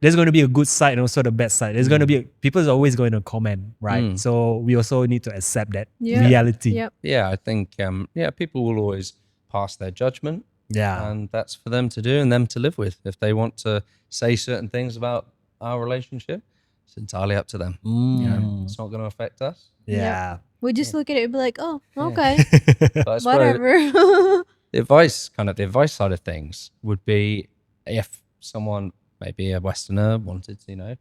There's going to be a good side and also the bad side. There's going to be people is always going to comment, right? So we also need to accept that reality. Yep. Yeah, I think people will always pass their judgment, Yeah. and that's for them to do and them to live with. If they want to say certain things about our relationship, it's entirely up to them. You know, it's not going to affect us. Yeah. We just look at it and be like, oh, okay, But I suppose whatever. the advice side of things would be if someone, maybe a Westerner, wanted to,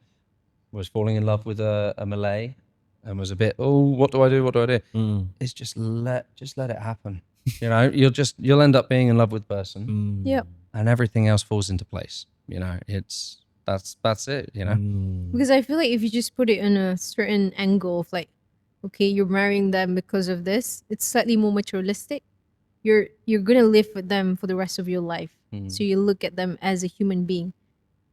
was falling in love with a Malay and was a bit, what do I do? What do I do? It's just let it happen. You'll end up being in love with the person, Yep. and everything else falls into place. That's it. Because I feel like if you just put it in a certain angle of like, okay, you're marrying them because of this, it's slightly more materialistic. You're gonna live with them for the rest of your life. So you look at them as a human being.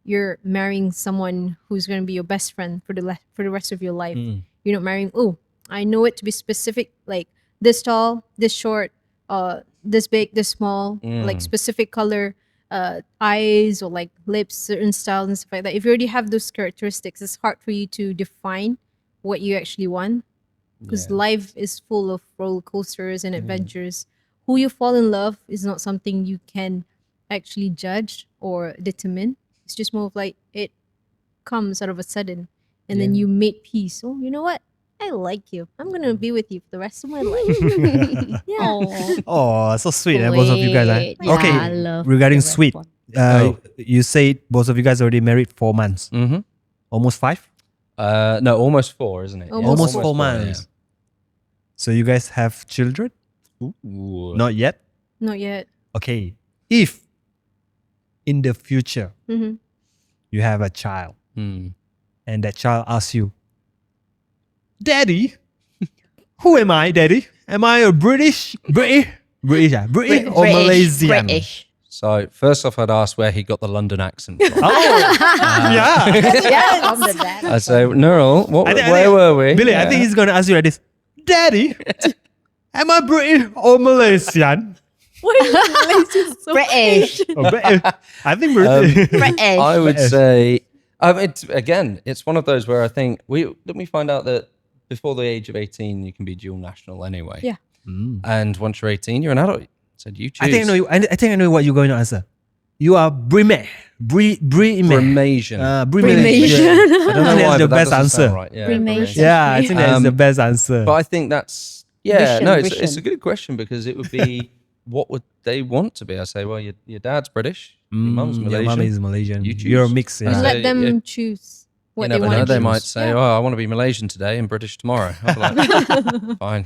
You're marrying someone who's gonna be your best friend for the rest of your life. You're not marrying, I know it to be specific, like this tall, this short, this big, this small, like specific color, eyes or like lips, certain styles and stuff like that. If you already have those characteristics, it's hard for you to define what you actually want, because life is full of roller coasters and adventures. Who you fall in love is not something you can actually judge or determine. It's just more of like it comes out of a sudden, and then you made peace. Oh, you know what? I like you. I'm gonna be with you for the rest of my life. Yeah. Oh, so sweet, both of you guys. Sweet. Yeah, Okay, I love regarding the sweet, response. you said both of you guys already married 4 months, almost 5, No, almost 4, isn't it? Almost almost 4 months. So you guys have children? Ooh. Not yet. Not yet. Okay, if in the future Mhm. you have a child Hmm. and that child asks you, Daddy, who am I, Daddy? Am I a British or Malaysian? British. So first off, I'd ask where he got the London accent from. Yeah. From the dad. I'd say, Nurul, I think- where were we? Billy, I think he's going to ask you like this. Daddy, am I British or Malaysian? British. Oh, I think British. British. I would say, it's one of those where I think didn't we find out that before the age of 18, you can be dual national anyway. Yeah. And once you're 18, you're an adult. So you choose. I think I know what you're going to answer. You are Brime. Brimasian. Brimasian. I don't know that's the but that best doesn't answer. sound right. Yeah, Brimasian. Yeah, I think that's the best answer. But I think that's it's a good question because it would be what would they want to be? I say, well, your dad's British, your mum's Malaysian. Your mum is Malaysian. You choose. You're a mix. You Yeah. let them choose what You they never want know. to They choose. might say, "Oh, I want to be Malaysian today and British tomorrow." I'll be like, fine.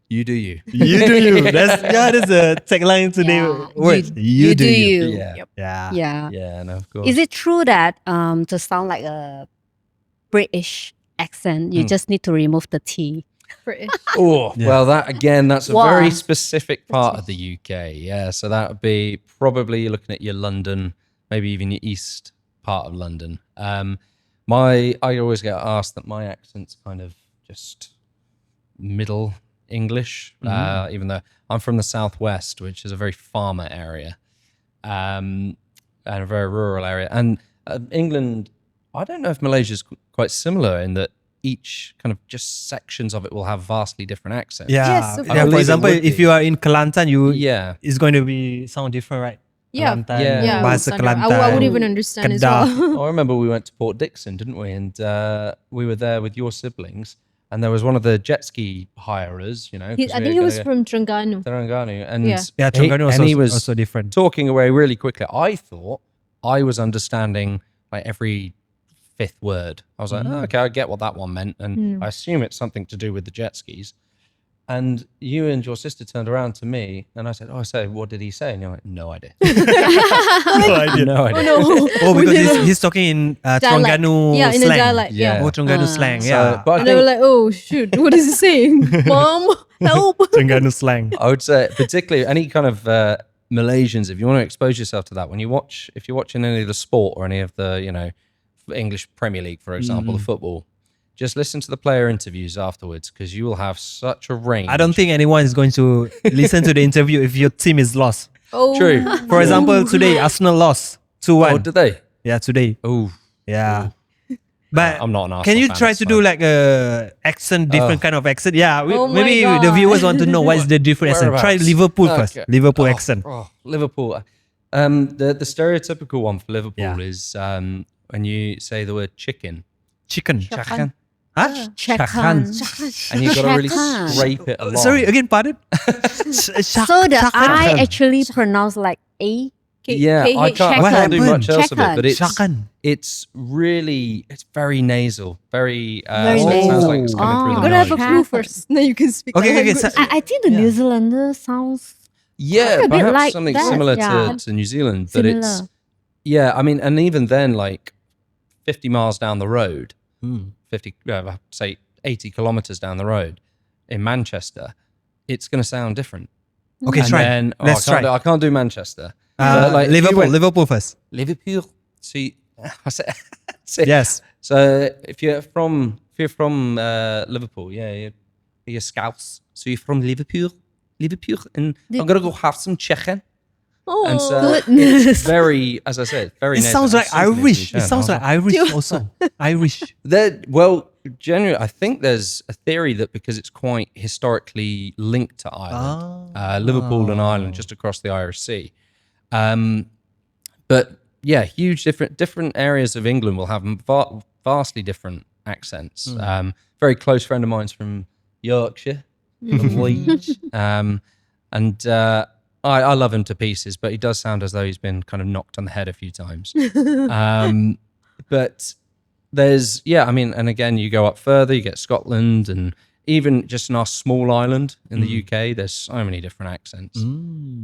You do you. You do you. That's a tagline today. Yeah. Word. You do you. Yeah. Yeah. Yeah. Yeah. No, of course. Is it true that to sound like a British accent, you just need to remove the T? British. Oh, Yeah. well, that's a Wow. very specific part of the UK. Yeah, so that would be probably you're looking at your London, maybe even your east part of London. I always get asked that my accent's kind of just middle English, even though I'm from the southwest, which is a very farmer area, and a very rural area. And England, I don't know if Malaysia's quite similar in that each kind of just sections of it will have vastly different accents. Yeah. Yes, of Yeah, course. for I example, believe it would if be. you are in Kelantan, Yeah. it's going to be sound different, right? Yeah. Kelantan, Yeah. bahasa Sandra. Kelantan. I would even understand as Kedah. well. I remember we went to Port Dickson, didn't we? And we were there with your siblings, and there was one of the jet ski hirers, you know. I think he was from Terengganu. Terengganu, and Yeah. Yeah, Terengganu and he was also different. talking away really quickly. I thought I was understanding like every fifth word. I was like, oh, okay, I get what that one meant, and I assume it's something to do with the jet skis. And you and your sister turned around to me, and I said, what did he say? And you're like, no idea. No idea. No idea. Oh, because he's talking in Terengganu Yeah, in slang. a dialect. Yeah. Yeah. Oh, Terengganu slang. So, Yeah. but I And they were think like, oh shoot, what is he saying? Mom, help. Terengganu slang. I would say, particularly any kind of Malaysians, if you want to expose yourself to that, if you're watching any of the sport or any of the, English Premier League, for example, the football, just listen to the player interviews afterwards because you will have such a range. I don't think anyone is going to listen to the interview if your team is lost. Oh, True. For example, today Arsenal lost 2-1. Oh, did they? Yeah, today. Oh, Yeah. But I'm not an Arsenal can you fan, try that's to do fine. like a accent, different kind of accent? Yeah, Oh my maybe God. the viewers want to know what is the different accent. Try Whereabouts? Liverpool first. Okay. Liverpool accent. Oh, Liverpool. The stereotypical one for Liverpool Yeah. is when you say the word chicken. Chicken. Chakan. Huh? Chakan. And you've got to really Chakan. scrape it along. Sorry, again, pardon? So the I actually pronounce like A. Yeah, I can't What do happened? much else of it, but Chakan. it's very nasal, very, Very so it sounds nasal. like it's coming through Oh. the Gotta have a nose. clue first. Then you can speak. Okay, the okay, language. so- I think the Yeah. New Zealander sounds Yeah, a bit perhaps like something that, similar yeah. to New Zealand, but it's similar. I mean, and even then, like 50 miles down the road, say 80 kilometers down the road in Manchester, it's going to sound different. Okay, And try. then, Let's try. I can't do Manchester. But, like, if you Liverpool. went- Liverpool first. Liverpool. See, see, Yes. So if you're from Liverpool, you're Scouse. So you're from Liverpool, and I'm gonna go have some chicken. Oh, And so goodness. it's very, as I said, very. It nasal. sounds like I'm super Irish. English, It sounds yeah. like Irish also. Irish. Well, generally, I think there's a theory that because it's quite historically linked to Ireland, Liverpool and Ireland, just across the Irish Sea. But yeah, huge different areas of England will have vastly different accents. Very close friend of mine's from Yorkshire, from Leeds, and I love him to pieces, but he does sound as though he's been kind of knocked on the head a few times. But there's, I mean, and again, you go up further, you get Scotland, and even just in our small island in the UK, there's so many different accents.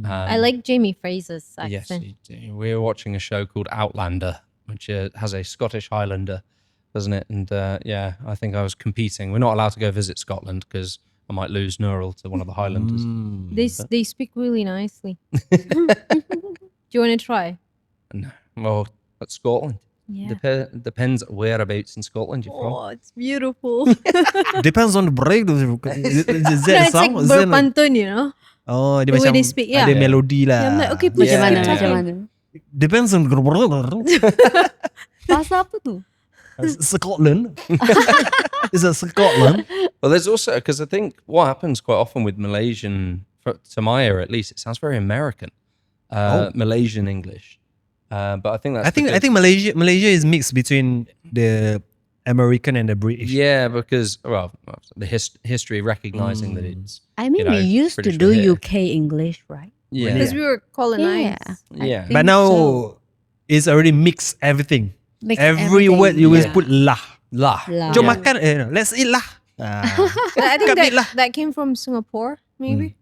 I like Jamie Fraser's Yes, accent. you do. We were watching a show called Outlander, which has a Scottish Highlander, doesn't it? And I think I was competing. We're not allowed to go visit Scotland because I might lose Nurul to one of the Highlanders. They speak really nicely. Do you want to try? No, well, that's Scotland. Yeah. Depends whereabouts in Scotland you're from. Oh, it's beautiful. Depends on the break. Is No, that it's like song? Is that like- berpantun, you know? Oh, dia The way macam they speak, yeah. ada melodi lah. Yeah, I'm like, okay, please Yeah. Macam mana? keep Macam talking. mana? Depends on. Bahasa apa tu? Scotland. Is it Scotland? Well, there's also, because I think what happens quite often with Malaysian, to my ear at least, it sounds very American. Malaysian English. But I think that's I think Malaysia is mixed between the American and the British. Yeah, because, well, the history recognizing that it's, I mean, we used to British do were here. UK English, right? Yeah. Because we were colonized. Yeah. But now it's already mixed everything. Mix Every everything. word you will Yeah. put lah. Lah. Lah. Jom Yeah. makan, let's eat lah. I think Kat lah. that came from Singapore, maybe.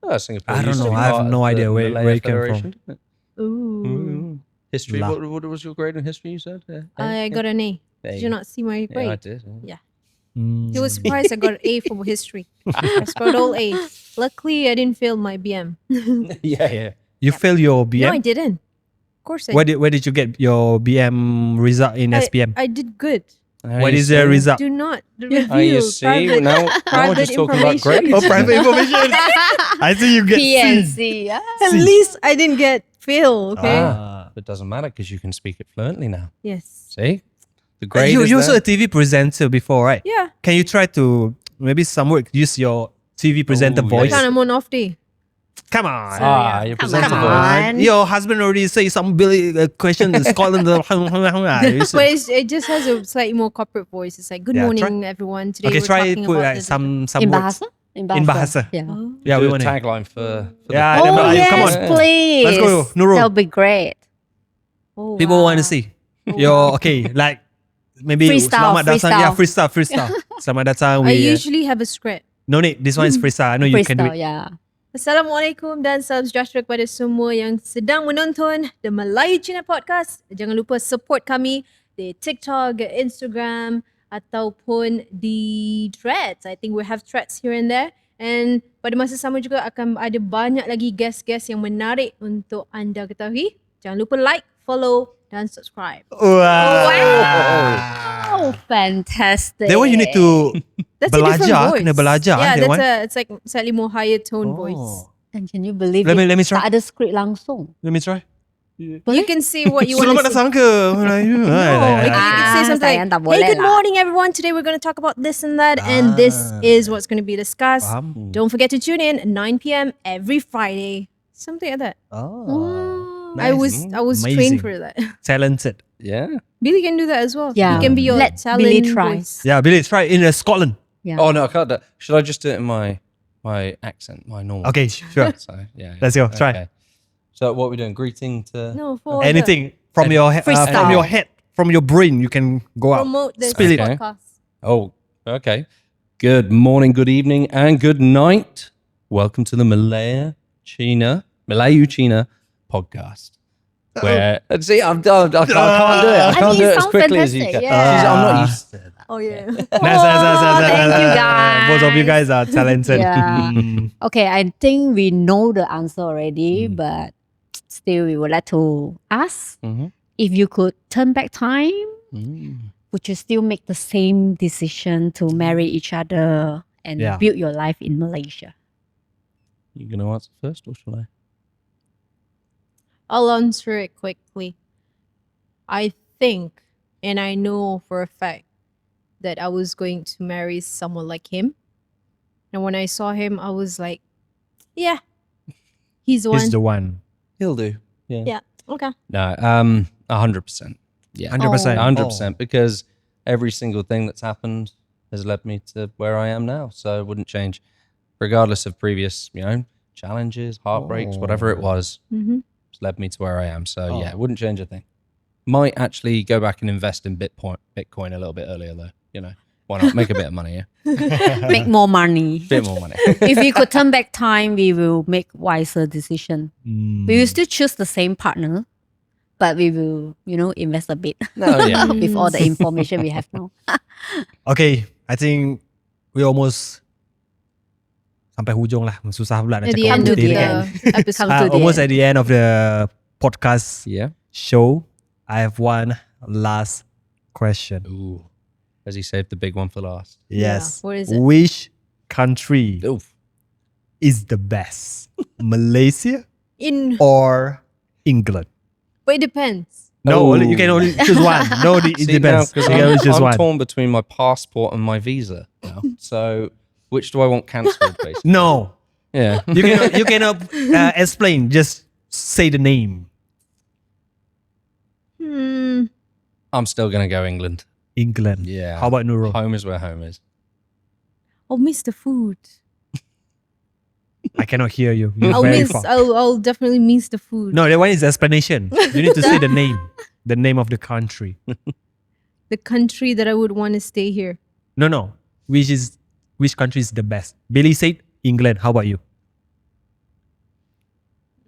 Oh, Singapore I don't used to know. be I have part no of the idea where Malaya it came from. Federation, didn't it? Ooh. History. Lah. What was your grade in history? You said. I got an A. There Did you you go. not see my Yeah, I grade? did. He was surprised I got an A for history. I scored all A. Luckily, I didn't fail my BM. Yeah. You failed your No, I BM? didn't. Of course I Where did you get your BM result in SPM? I did good. What is the result? Do not Oh, reveal you see, private, now we're private just talking about information. grades. Oh, private information. I see you get C. PNC, yeah. At least I didn't get fail, okay? It doesn't matter because you can speak it fluently now. Yes. See, the grade You is also a there. TV presenter before, right? Yeah. Can you try to maybe somewhere use your TV presenter Oh, voice? yes. Kind of on off day. Come on. Your Come presenter voice. on. Your husband already say some Billy question in Scotland. You But should- it just has a slightly more corporate voice. It's like, good Yeah, morning, everyone. Today okay, we're try talking put about like this. some In words. Bahasa? In Bahasa. Yeah. Oh. Yeah, Do we a want to. tagline for Yeah, the then Oh, Melayu, yes, come on. please. Let's go, Nurul. That'll be great. Oh, People wow. want to see. Your okay, like maybe Freestyle, selamat datang. Yeah, freestyle. Selamat datang. I We usually have a script. no need. This one is freestyle. I know you can do Freestyle, it. yeah. Assalamualaikum dan salam sejahtera kepada semua yang sedang menonton The MelayuCina Podcast. Jangan lupa support kami di TikTok, Instagram ataupun di Threads. I think we have Threads here and there. And pada masa sama juga akan ada banyak lagi guest-guest yang menarik untuk anda ketahui. Jangan lupa like, follow dan subscribe. Oh, fantastic. That one you need to That's a different belajar. voice. Kena belajar. Yeah, that one. it's like slightly more higher tone voice. And can you believe Let it? me try. Tak ada script langsung. Let me try. You can say what you want Selamat to say. datang ke Melayu. No, you can say something sayang tak like, boleh hey, good lah." morning everyone. Today we're going to talk about this and that. And this is what's going to be discussed. Faham. Don't forget to tune in at 9 p.m. every Friday. Something like that. Oh, I was Amazing. trained for that. Talented. Yeah. Billy can do that as well. Yeah. He can be your Let talent Billy try. voice. Yeah, Billy, try in Scotland. Yeah. Oh no, I can't do it. Should I just do it in my accent, my normal? Okay, sure. So yeah. Let's go, try. Okay. So what are we doing? Greeting to. No, for Anything from your Freestyle. from your head, from your brain, you can go out. promote this Spill it. podcast. Oh, okay. Good morning, good evening, and good night. Welcome to the MelayuCina podcast. Where see, I'm done. I can't do it. I can't mean, do it it as sounds quickly as you fantastic, can. yeah. I'm not used to that. Oh yeah. Nice. thank you, guys. Both of you guys are talented. Yeah. Mm. Okay, I think we know the answer already, but still we would like to ask Mhm. if you could turn back time, Mm. would you still make the same decision to marry each other and Yeah. build your life in Malaysia? You gonna answer first, or shall I? I'll answer it quickly. I think, and I know for a fact, that I was going to marry someone like him. And when I saw him, I was like, yeah, he's the one. He's the one. He'll do. Yeah. Yeah. Okay. No. 100%. Yeah. 100%. 100%. Because every single thing that's happened has led me to where I am now. So it wouldn't change, regardless of previous, challenges, heartbreaks, whatever it was. Mm-hmm. It's led me to where I am. So yeah, it wouldn't change a thing. Might actually go back and invest in Bitcoin a little bit earlier though. Why not? Make a bit of money, yeah. Make more money. Bit more money. If we could turn back time, we will make wiser decision. Mm. We will still choose the same partner, but we will, invest a bit No, yeah. with all the information we have now. Okay, I think we almost sampai hujung lah. Susah pula nak At the cakap end apa of diri the kan. episode. Come to the Almost end. at the end of the podcast Yeah. show. I have one last question. Ooh. Has he saved the big one for last? Yes. What is it? Which country Oof. is the best? Malaysia In or England? but it depends. No, you can only choose one. No, it See, depends. now, 'cause You can only choose I'm one. torn between my passport and my visa now. So, which do I want cancelled, basically? No, Yeah. you cannot explain. Just say the name. I'm still going to go England. England. Yeah. How about Nurul? Home is where home is. I'll miss the food. I cannot hear you. You're I'll very miss. far. I'll definitely miss the food. No, that one is explanation. You need to say the name of the country. The country that I would want to stay here. No. Which country is the best? Billy said England. How about you?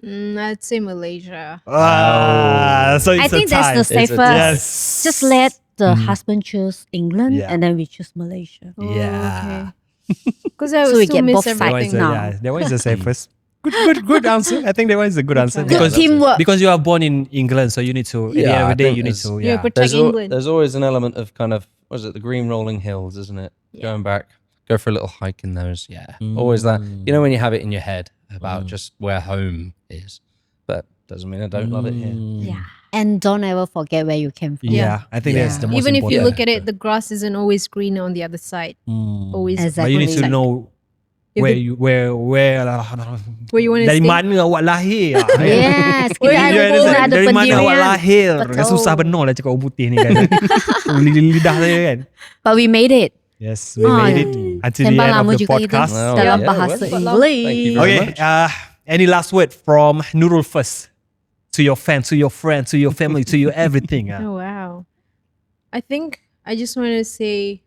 I'd say Malaysia. So it's I think a tie. that's the It's a safest. tie. Yes. Just let the husband choose England, Yeah. and then we choose Malaysia. Yeah. Because I So would we still get miss both sides That one is everything. now. that one is the safest. Good answer. I think that one is a good answer try. because Teamwork. because you are born in England, so you need to. At the Yeah, end of I the day, think you need there's- to. Yeah, Yeah. protect England. There's always an element of kind of, what is it, the green rolling hills, isn't it? Going back, go for a little hike in those. Yeah. Always that. You know, when you have it in your head about just where home is, but doesn't mean I don't love it here. Yeah. And don't ever forget where you came from. Yeah, I think that's the most Even if you important. look at it, the grass isn't always green on the other side. Always. But you need to Exactly. know If where it- you where Where you want to dari stay. mana awak lahir. Yes, Where kita you ada, born? kita ada Dari mana awak pendirian. lahir. Betul. Susah benar lah cakap orang putih ni kan. Lidah saya kan. But we made it. Yes, we Oh, made it until the Sembang end of lama the juga itu podcast. Wow. dalam Yeah, bahasa well, English. thank you very Okay, much. any last word from Nurul first? To your fans, to your friends, to your family, to your everything. Oh wow. I think I just want to say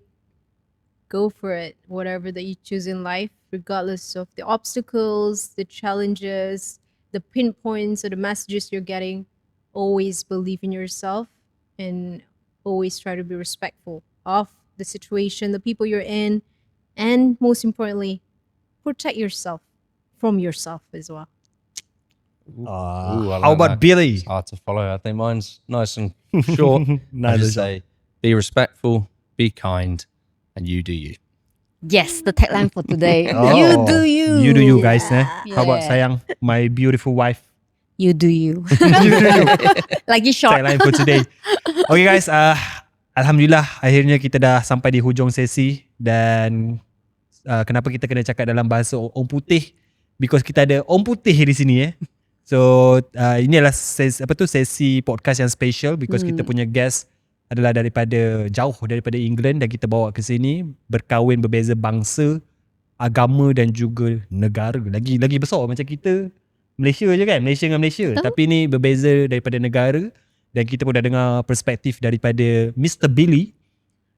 go for it. Whatever that you choose in life, regardless of the obstacles, the challenges, the pinpoints or the messages you're getting, always believe in yourself and always try to be respectful of the situation, the people you're in, and most importantly, protect yourself from yourself as well. Ooh, I How like about that. Billy? It's hard to follow. I think mine's nice and short. I Nice just and say, be respectful, be kind, and you do you. Yes, the tagline for today. Oh. You do you. You do you guys. How about Yeah. sayang, my beautiful wife? You do you. You do you. Lagi short. Tagline for today. Okay guys, Alhamdulillah akhirnya kita dah sampai di hujung sesi dan kenapa kita kena cakap dalam bahasa orang putih? Because kita ada orang putih di sini So ini adalah sesi podcast yang special because kita punya guest adalah jauh daripada England dan kita bawa ke sini berkahwin berbeza bangsa, agama dan juga negara. Lagi besar macam kita Malaysia je kan, Malaysia dengan Malaysia. Tapi ni berbeza daripada negara dan kita pun dah dengar perspektif daripada Mr. Billy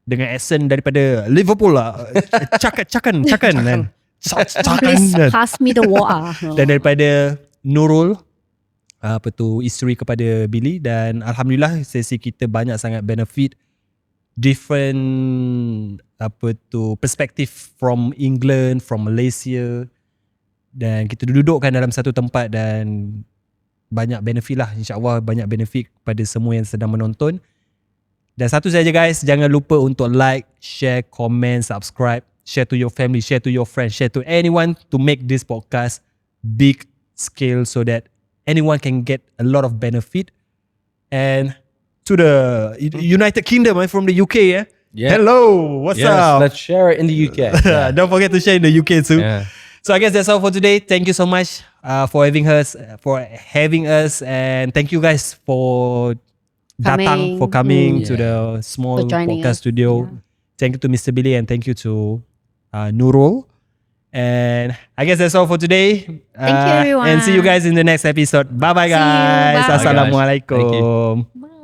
dengan accent daripada Liverpool lah. Cakan kan. Please pass me the water. Dan daripada Nurul, isteri kepada Billy, dan alhamdulillah sesi kita banyak sangat benefit different perspektif from England, from Malaysia, dan kita dudukkan dalam satu tempat dan banyak benefit lah, insyaAllah banyak benefit kepada semua yang sedang menonton. Dan satu saja guys, jangan lupa untuk like, share, comment, subscribe, share to your family, share to your friends, share to anyone to make this podcast big scale so that anyone can get a lot of benefit. And to the United Kingdom from the UK, Yeah. hello, what's Yes, up? let's share it in the UK. Yeah. Don't forget to share in the UK too. Yeah. So I guess that's all for today. Thank you so much for having us, and thank you guys for coming to the small For joining podcast us. studio. Yeah. Thank you to Mr. Billy and thank you to Nurul. And I guess that's all for today. Thank you, everyone. And see you guys in the next episode. Bye bye See you. guys. Bye. Assalamualaikum. Thank you. Bye.